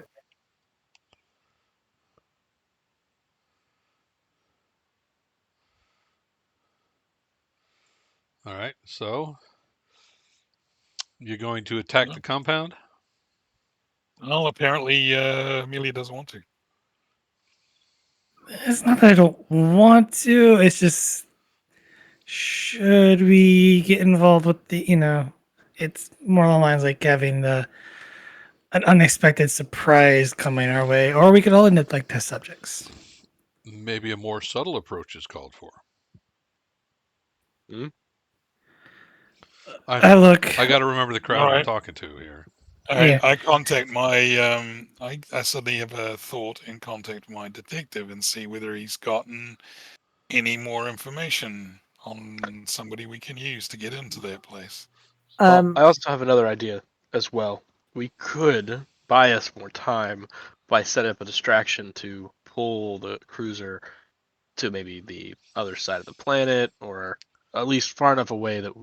All right, so you're going to attack the compound? Well, apparently Amelia doesn't want to. It's not that I don't want to. It's just, should we get involved with it's more along the lines like having an unexpected surprise coming our way, or we could all end up like test subjects. Maybe a more subtle approach is called for. Hmm? I don't know. Look, I got to remember the crowd I'm Alright. talking to here. All right, Yeah. I contact my. I suddenly have a thought and contact my detective and see whether he's gotten any more information on somebody we can use to get into that place. Well, Um, I also have another idea as well. We could buy us more time by setting up a distraction to pull the cruiser to maybe the other side of the planet, or at least far enough away that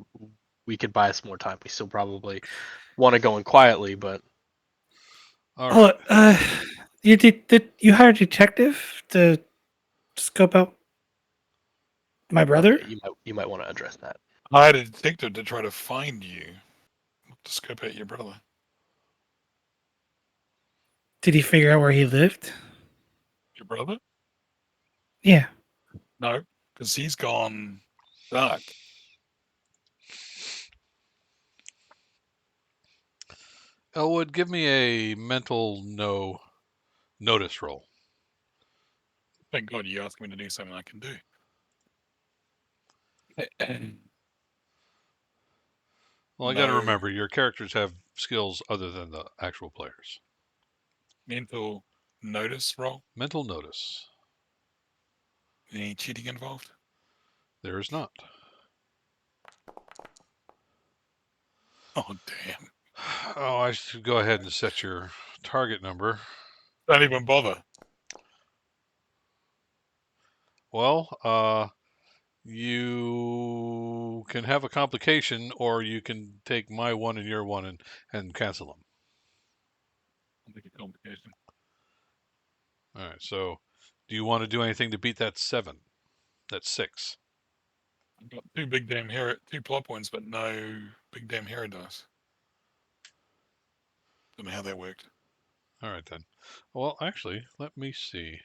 we could buy us more time. We still probably want to go in quietly, but All right. you hired a detective to scope out my brother? okay, you might want to address that. I had a detective to try to find you, to scope out your brother. Did he figure out where he lived? Your brother? Yeah. No, because he's gone dark. Elwood, give me a mental notice roll. Thank God you asked me to do something I can do. Well, I got to No. remember your characters have skills other than the actual players. Mental notice roll? Mental notice. Any cheating involved? There is not. Oh, damn. Oh, I should go ahead and set your target number. Don't even bother. Well, you can have a complication, or you can take my one and your one and cancel them. I'll make a complication. All right. So, do you want to do anything to beat that 7? That's 6. I've got two plot points, but no big damn hero dice. Don't know how that worked. All right then. Well, actually, let me see.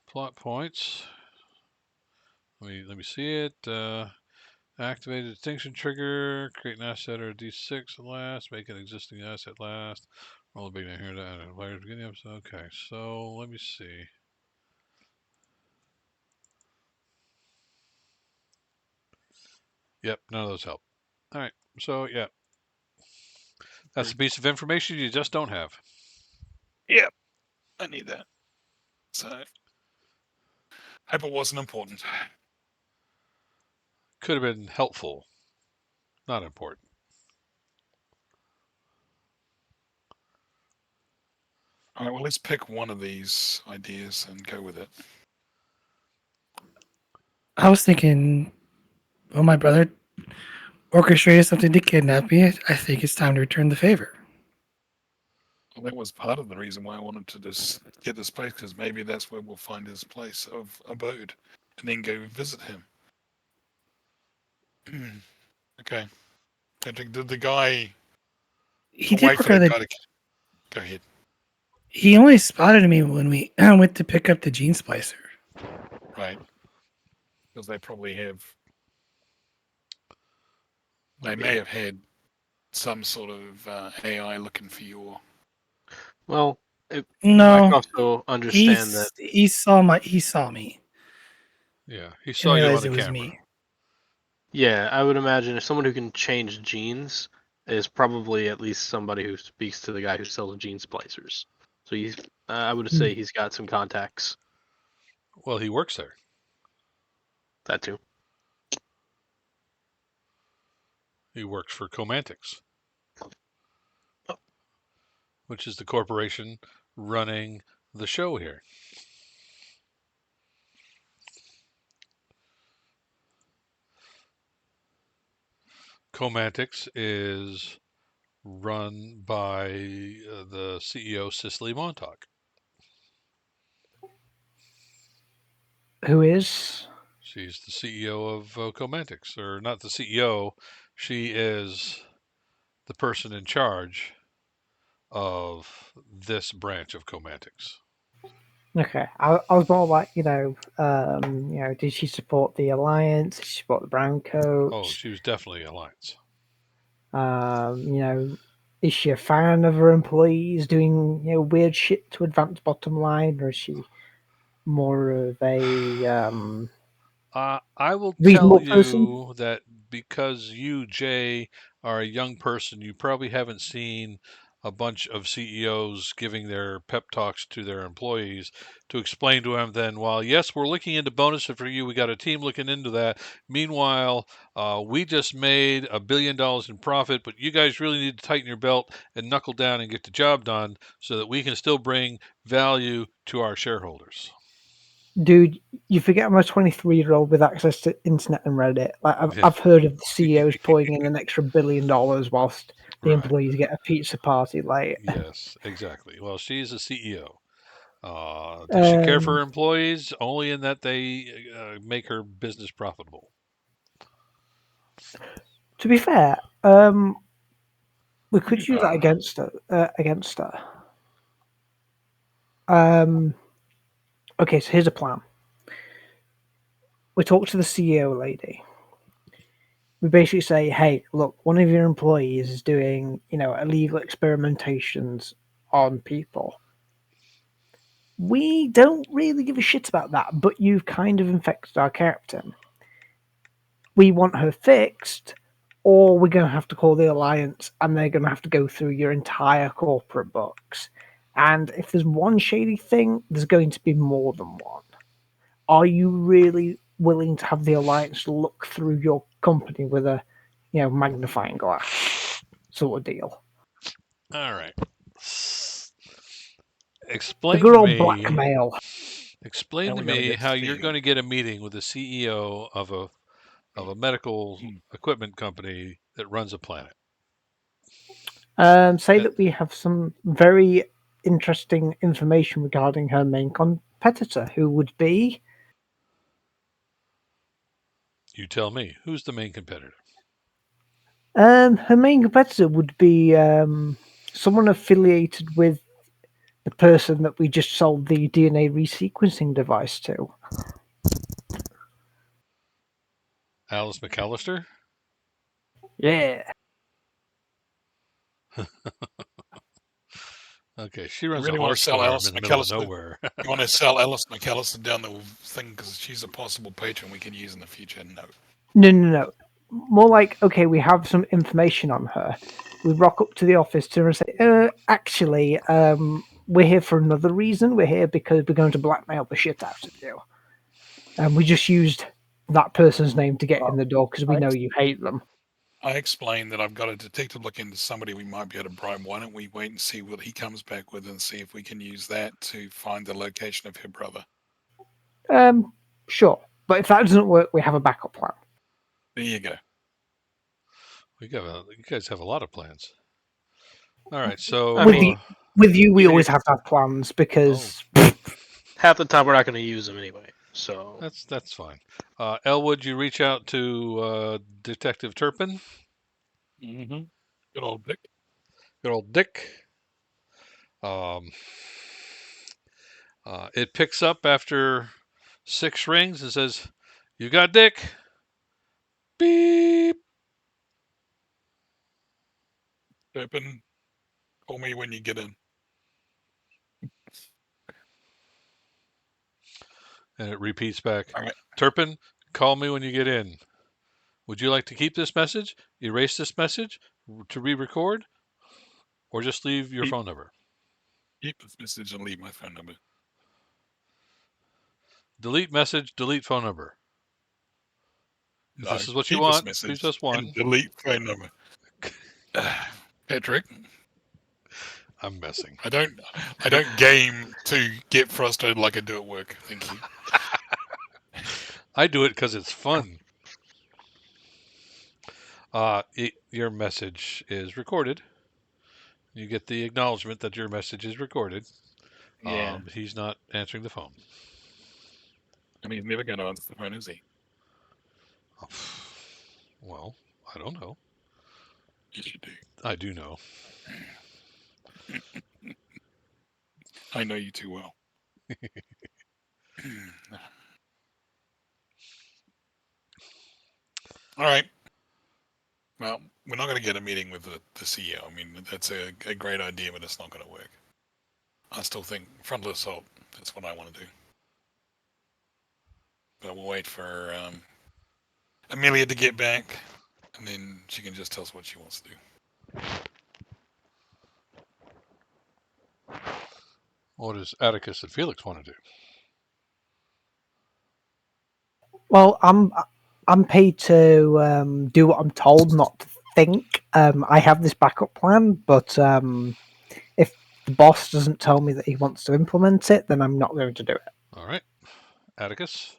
Plot points. Let me see it. Activate a distinction trigger. Create an asset or a D6 at last. Make an existing asset last. Roll a big name here to add a player beginning episode. Okay, so let me see. Yep, none of those help. All right, so yeah, that's a piece of information you just don't have. Yep, I need that. So, hope it wasn't important. Could have been helpful, not important. All right, well, let's pick one of these ideas and go with it. I was thinking, well, my brother orchestrated something to kidnap me. I think it's time to return the favor. Well, that was part of the reason why I wanted to just get this place, because maybe that's where we'll find his place of abode and then go visit him. Okay. Did the guy. He I'll did wait for work out that that guy to. Go ahead. he only spotted me when we went to pick up the gene splicer. Right. Because they probably have. They Yeah. may have had some sort of AI looking for your Well, I No, also understand that. he saw me Yeah, he and saw you on realized the it was camera. me. Yeah, I would imagine if someone who can change genes is probably at least somebody who speaks to the guy who sells gene splicers. So he's, I would say he's got some contacts. Well, he works there. That too. He works for Comantics, which is the corporation running the show here. Comantics is run by the CEO, Cicely Montauk. Who is? She's the CEO of Comantics, or not the CEO. She is the person in charge of this branch of Comantics. Okay, I was more like, did she support the Alliance? Did she support the Brown Oh, Coats? she was definitely Alliance. Is she a fan of her employees doing weird shit to advance bottom line, or is she more of a I will tell reasonable person? you that because you, Jay, are a young person, you probably haven't seen a bunch of CEOs giving their pep talks to their employees to explain to them then, while yes, we're looking into bonuses for you, we got a team looking into that. Meanwhile, we just made $1 billion in profit, but you guys really need to tighten your belt and knuckle down and get the job done so that we can still bring value to our shareholders. Dude, you forget I'm a 23-year-old with access to internet and Reddit. Like I've heard of the CEOs pouring in an extra $1 billion whilst the Right. employees get a pizza party. Like, Yes, exactly. Well, she's a CEO. Does she care for um, her employees? Only in that they make her business profitable. to be fair, we could use that against her. Against her. Okay, so here's a plan. We talk to the CEO lady. We basically say, hey, look, one of your employees is doing, illegal experimentations on people. We don't really give a shit about that, but you've kind of infected our captain. We want her fixed, or we're going to have to call the Alliance and they're going to have to go through your entire corporate books. And if there's one shady thing, there's going to be more than one. Are you really willing to have the Alliance look through your company with a magnifying glass sort of deal? All right. The Explain good to old me. blackmail. Explain Now to we got to me get how you're Steve. going to get a meeting with the CEO of a medical equipment company that runs a planet. Say And that we have some very interesting information regarding her main competitor, who would be you tell me, who's the main competitor? her main competitor would be someone affiliated with the person that we just sold the DNA resequencing device to. Alice McAllister? Yeah. Okay, she You runs a really want to horse sell farm Alice in the middle of McAllister? nowhere. You want to sell Alice McAllister down the thing because she's a possible patron we can use in the future? No. No. More like, okay, we have some information on her. We rock up to the office to her and say, actually, we're here for another reason. We're here because we're going to blackmail the shit out of you. And we just used that person's name to get in the door because we know you hate them. I explained that I've got a detective look into somebody we might be able to bribe. Why don't we wait and see what he comes back with and see if we can use that to find the location of her brother? Sure. But if that doesn't work, we have a backup plan. There you go. You guys have a lot of plans. All right, I With so you, mean, with you, we even always if have to have plans oh, because half the time we're not going to use them anyway. So that's fine. Elwood, you reach out to Detective Turpin, Mm-hmm. Good old Dick. good old Dick. Um, it picks up after 6 rings and says, "You got Dick." Beep. Turpin, call me when you get in. And it repeats back, All right. Turpin, call me when you get in. Would you like to keep this message, erase this message, to re-record, or just leave your Keep- phone number? Keep this message and leave my phone number. Delete message, delete phone number. If No, this is what you keep this want, please message press 1. and delete phone number. Patrick, I'm messing. I don't game to get frustrated like I do at work. Thank you. I do it because it's fun. Your message is recorded. You get the acknowledgement that your message is recorded. Yeah. He's not answering the phone. And he's never going to answer the phone, is he? Well, I don't know. Yes, you do. I do know. I know you too well. All right. Well, we're not going to get a meeting with the CEO. I mean, that's a great idea, but it's not going to work. I still think frontal assault, that's what I want to do. But we'll wait for Amelia to get back, and then she can just tell us what she wants to do. What does Atticus and Felix want to do? Well, I'm paid to do what I'm told, not to think. I have this backup plan, but if the boss doesn't tell me that he wants to implement it, then I'm not going to do it. All right. Atticus?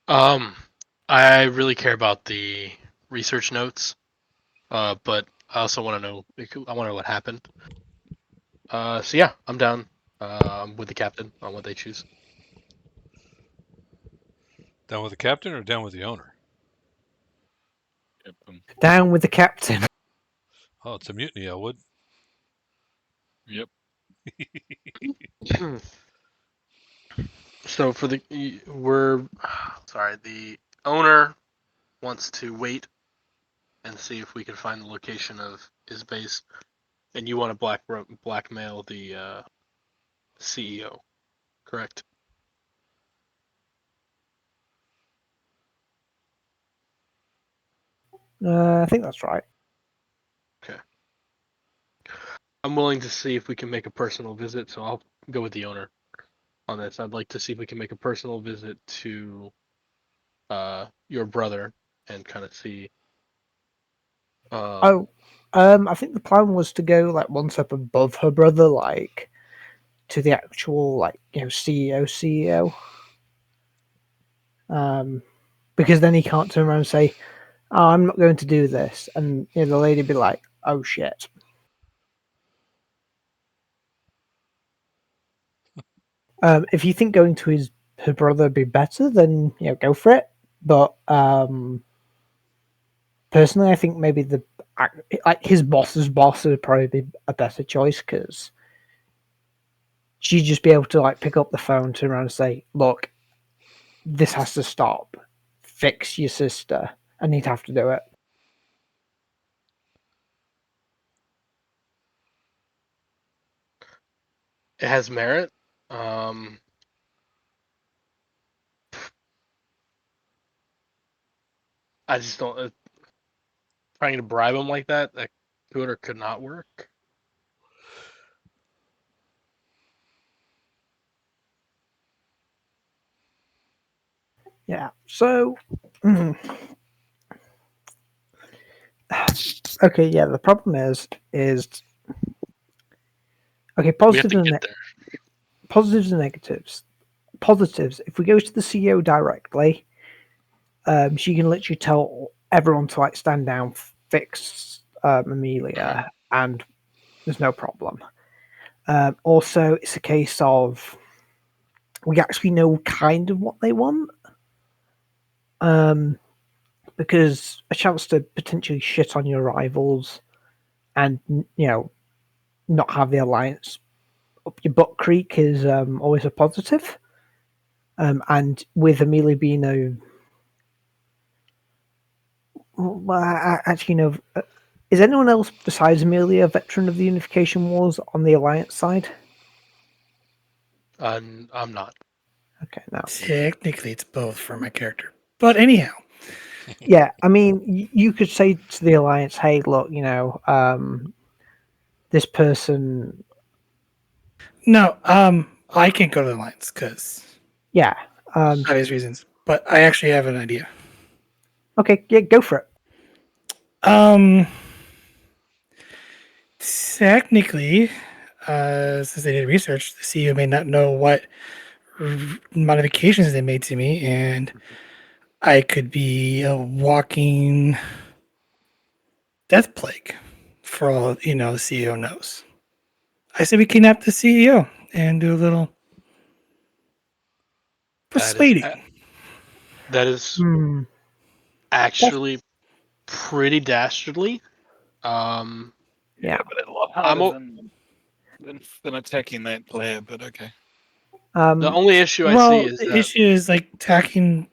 I really care about the research notes, but I also want to know. I want to know what happened. So yeah, I'm down. I'm with the captain on what they choose. Down with the captain or down with the owner? Yep. Down with the captain. Oh, it's a mutiny, Elwood. Yep. So the owner wants to wait and see if we can find the location of his base, and you want to blackmail the CEO, correct? I think that's right. Okay. I'm willing to see if we can make a personal visit, so I'll go with the owner on this. I'd like to see if we can make a personal visit to your brother and kind of see. I think the plan was to go like one step above her brother, like to the actual CEO. Because then he can't turn around and say, "Oh, I'm not going to do this," and the lady be like, "Oh shit." If you think going to her brother would be better, then go for it. But personally, I think maybe his boss's boss would probably be a better choice because she'd just be able to pick up the phone, turn around and say, "Look, this has to stop. Fix your sister," and he'd have to do it. It has merit. I just don't. Trying to bribe him like that could or could not work. Yeah. So, okay. Yeah. The problem is okay. We have to get there. Positives and negatives. Positives. If we go to the CEO directly, she can literally tell everyone to stand down, fix Amelia, and there's no problem. Also, it's a case of we actually know kind of what they want. Because a chance to potentially shit on your rivals and not have the alliance up your butt creek is always a positive. And with Amelia being actually, is anyone else besides Amelia a veteran of the Unification Wars on the alliance side? I'm not. Okay, now. Technically, it's both for my character. But anyhow, Yeah, I mean, you could say to the Alliance, hey, look, this person. no, I can't go to the Alliance because Yeah. obvious reasons. But I actually have an idea. Okay, yeah, go for it. Technically, since they did research, the CEO may not know what modifications they made to me, and I could be a walking death plague for all the CEO knows. I said we kidnap the CEO and do a little That is persuading. that is Hmm. actually pretty dastardly. Um, Yeah. but a lot I'm harder o- than attacking that player. But okay. the only issue I see Well, is the that issue is like attacking.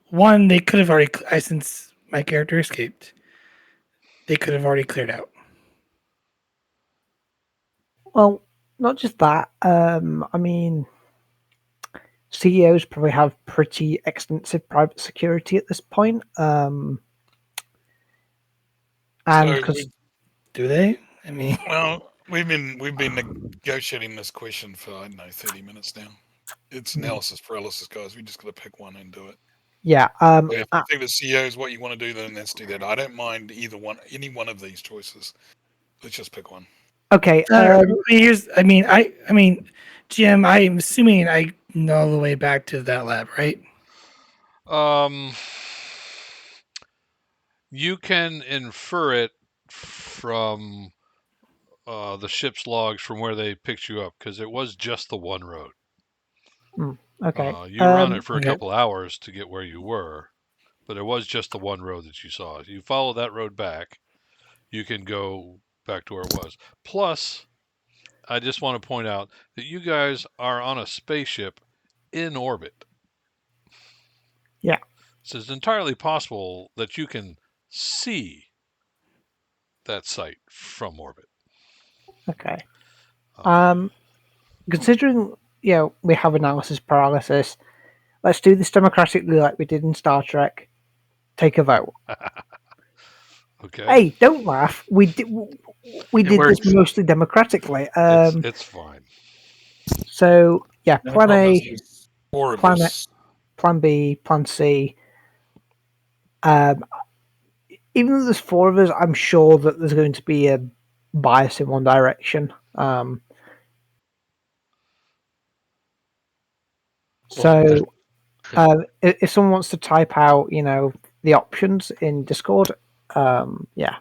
One, they could have already, since my character escaped, they could have already cleared out. Well, not just that. I mean, CEOs probably have pretty extensive private security at this point. And So because Do they? I mean, we've been negotiating this question for I don't know 30 minutes now. It's analysis paralysis, guys. We just got to pick one and do it. yeah, So if you think the CEO is what you want to do, then let's do that. I don't mind any one of these choices. Let's just pick one. okay. I mean, Jim, I'm assuming I know the way back to that lab, right? Um, you can infer it from the ship's logs from where they picked you up because it was just the one road. Okay. You were on it for a Okay. couple hours to get where you were, but it was just the one road that you saw. If you follow that road back, you can go back to where it was. Plus, I just want to point out that you guys are on a spaceship in orbit. Yeah. So it's entirely possible that you can see that site from orbit. Okay. Considering we have analysis paralysis, let's do this democratically like we did in Star Trek. Take a vote. Okay. Hey, don't laugh. We did this works. mostly democratically. It's fine. So yeah, And the plan problem is A, there's four of plan us. plan B, plan C. Even though there's four of us, I'm sure that there's going to be a bias in one direction. So if someone wants to type out, the options in Discord, yeah.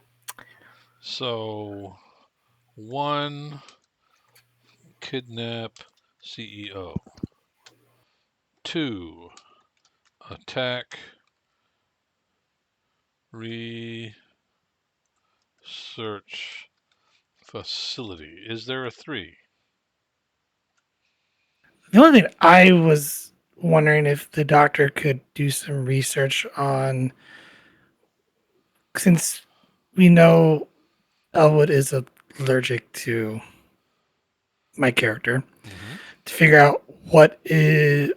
So, one, kidnap CEO. Two, attack research facility. Is there a three? The only thing I was wondering if the doctor could do some research on, since we know Elwood is allergic to my character, to figure out what is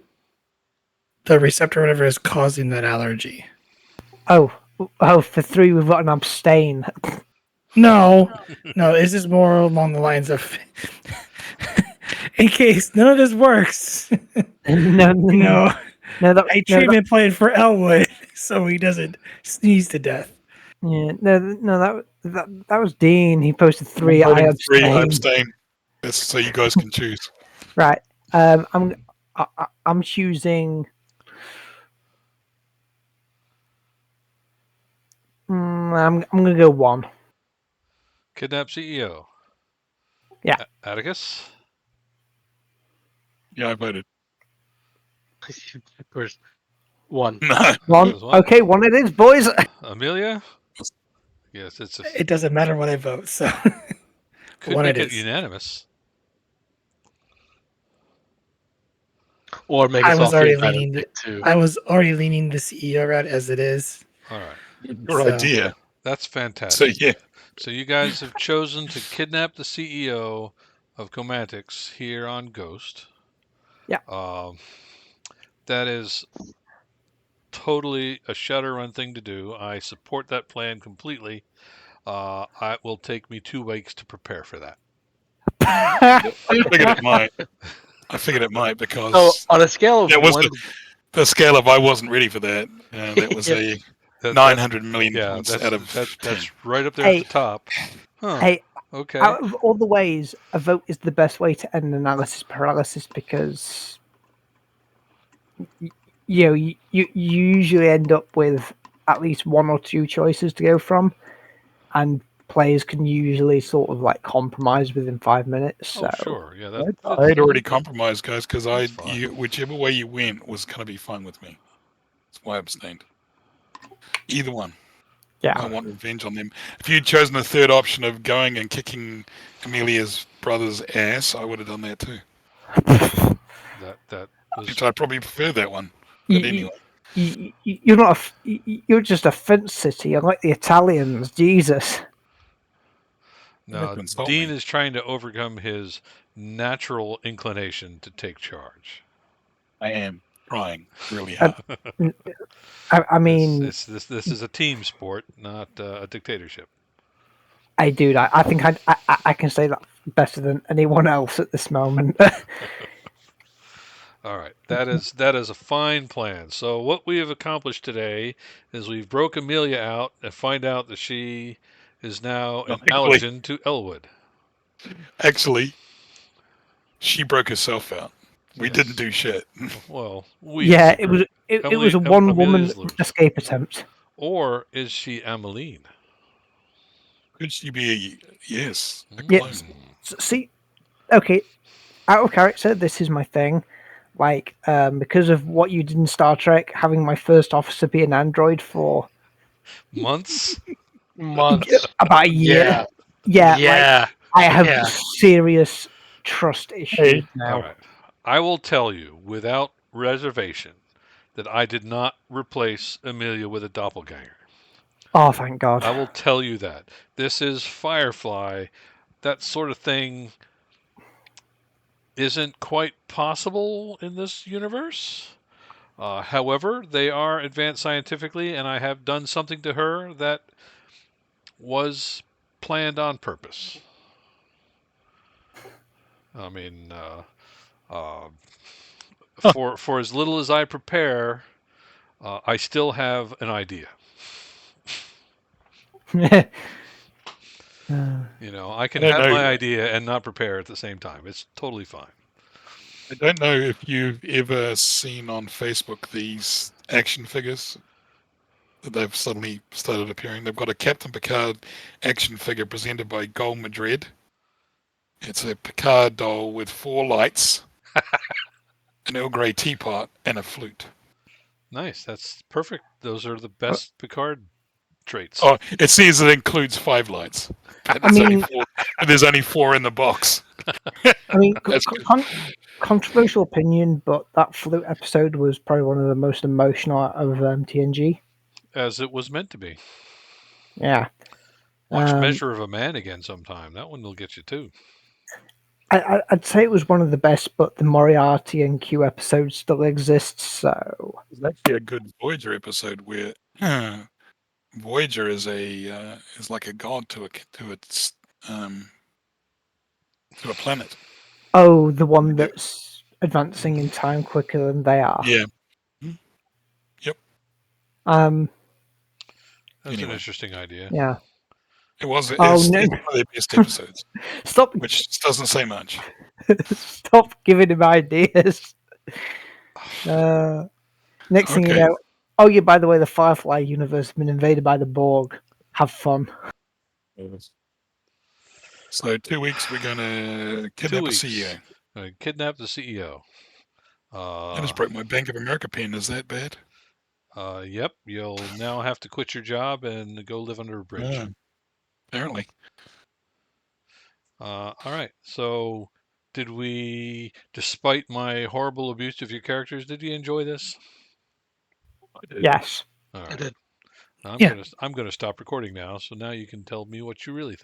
the receptor, or whatever, is causing that allergy. Oh, for three, we've got an abstain. No, this is more along the lines of, in case none of this works, no, no, that, a treatment plan for Elwood so he doesn't sneeze to death. yeah, that was Dean. He posted I'm three. I voting three. I abstain. abstain. That's so you guys can choose. Right. I'm choosing. I'm gonna go one. Kidnap CEO. Yeah. Atticus? Yeah, I voted. of course, one. No. One. Okay, one it is, boys. Amelia? Yes, It doesn't matter what I vote, so could one make it it is. unanimous. Or make I us all was feel already bad and leaning. pick two. I was already leaning the CEO route as it is. All right. Your So- idea. That's So fantastic. yeah. So you guys have chosen to kidnap the CEO of Comatics here on Ghost. Yeah. That is totally a Shadowrun thing to do. I support that plan completely. It will take me 2 weeks to prepare for that. I figured it might. I figured it might So because on a scale of that was one, the scale of I wasn't ready for that. That was a That, 900 million yeah, points out of 10. that's right up there at Hey, the top. Huh. hey, Okay. out of all the ways, a vote is the best way to end analysis paralysis because you usually end up with at least one or two choices to go from, and players can usually sort of like compromise within 5 minutes. So Oh, sure. Yeah, I had already compromised, guys, because that's fine. whichever way you went was going to be fine with me. That's why I abstained. Either one. yeah, I want revenge on them. If you'd chosen the third option of going and kicking Amelia's brother's ass, I would have done that too. That was Which I probably prefer that one. You- But anyway, you're not you're just a fence sitter. You're like the Italians. Jesus. you have no. to insult Dean me. is trying to overcome his natural inclination to take charge. I am trying really And, hard. I mean, This is a team sport, not a dictatorship. dude, I think I can say that better than anyone else at this moment. All right, that is a fine plan. So what we have accomplished today is we've broke Amelia out and find out that she is now No, an allergen to Elwood. actually, she broke herself out. We didn't Yes. do shit. Well, we Yeah, did. it was a one woman Amelia's loose. escape attempt. Or is she Ameline? Could she be yes, a Yeah, clone? see, okay, out of character, this is my thing. Like, because of what you did in Star Trek, having my first officer be an android for Months? months. about a year. Yeah, like Yeah. I have Yeah. serious trust issues now. All right. I will tell you without reservation that I did not replace Amelia with a doppelganger. Oh, thank God. I will tell you that. This is Firefly. That sort of thing isn't quite possible in this universe. However, they are advanced scientifically, and I have done something to her that was planned on purpose. I mean, for as little as I prepare, I still have an idea. You know, I can I don't have my know. idea and not prepare at the same time. It's totally fine. I don't know if you've ever seen on Facebook these action figures that they've suddenly started appearing. They've got a Captain Picard action figure presented by Gold Madrid. It's a Picard doll with 4 lights, an Earl Grey teapot, and a flute. Nice. That's perfect. Those are the best Picard traits. Oh, it says it includes 5 lights, but I mean, there's only 4 in the box. I mean, That's good. controversial opinion, but that flute episode was probably one of the most emotional out of TNG. As it was meant to be. Yeah. Watch Measure of a Man again sometime. That one will get you too. I'd say it was one of the best, but the Moriarty and Q episode still exists. So There's actually a good Voyager episode where Voyager is like a god to its to a planet. oh, the one that's advancing in time quicker than they are. Yeah. Yep. That's an Anyway. interesting idea. Yeah. It was. It's Oh, one no. of their best episodes, Stop! which doesn't say much. Stop giving him ideas. Next thing you Okay. know, oh yeah. By the way, the Firefly universe has been invaded by the Borg. Have fun. So 2 weeks we're going to 2 kidnap a weeks. CEO. Kidnap the CEO. I just broke my Bank of America pen. Is that bad? Yep. You'll now have to quit your job and go live under a bridge. Yeah, apparently. All right. So, did we, despite my horrible abuse of your characters, did you enjoy this? I did. Yes. All I right. did. I'm Yeah. gonna stop recording now. So now you can tell me what you really think.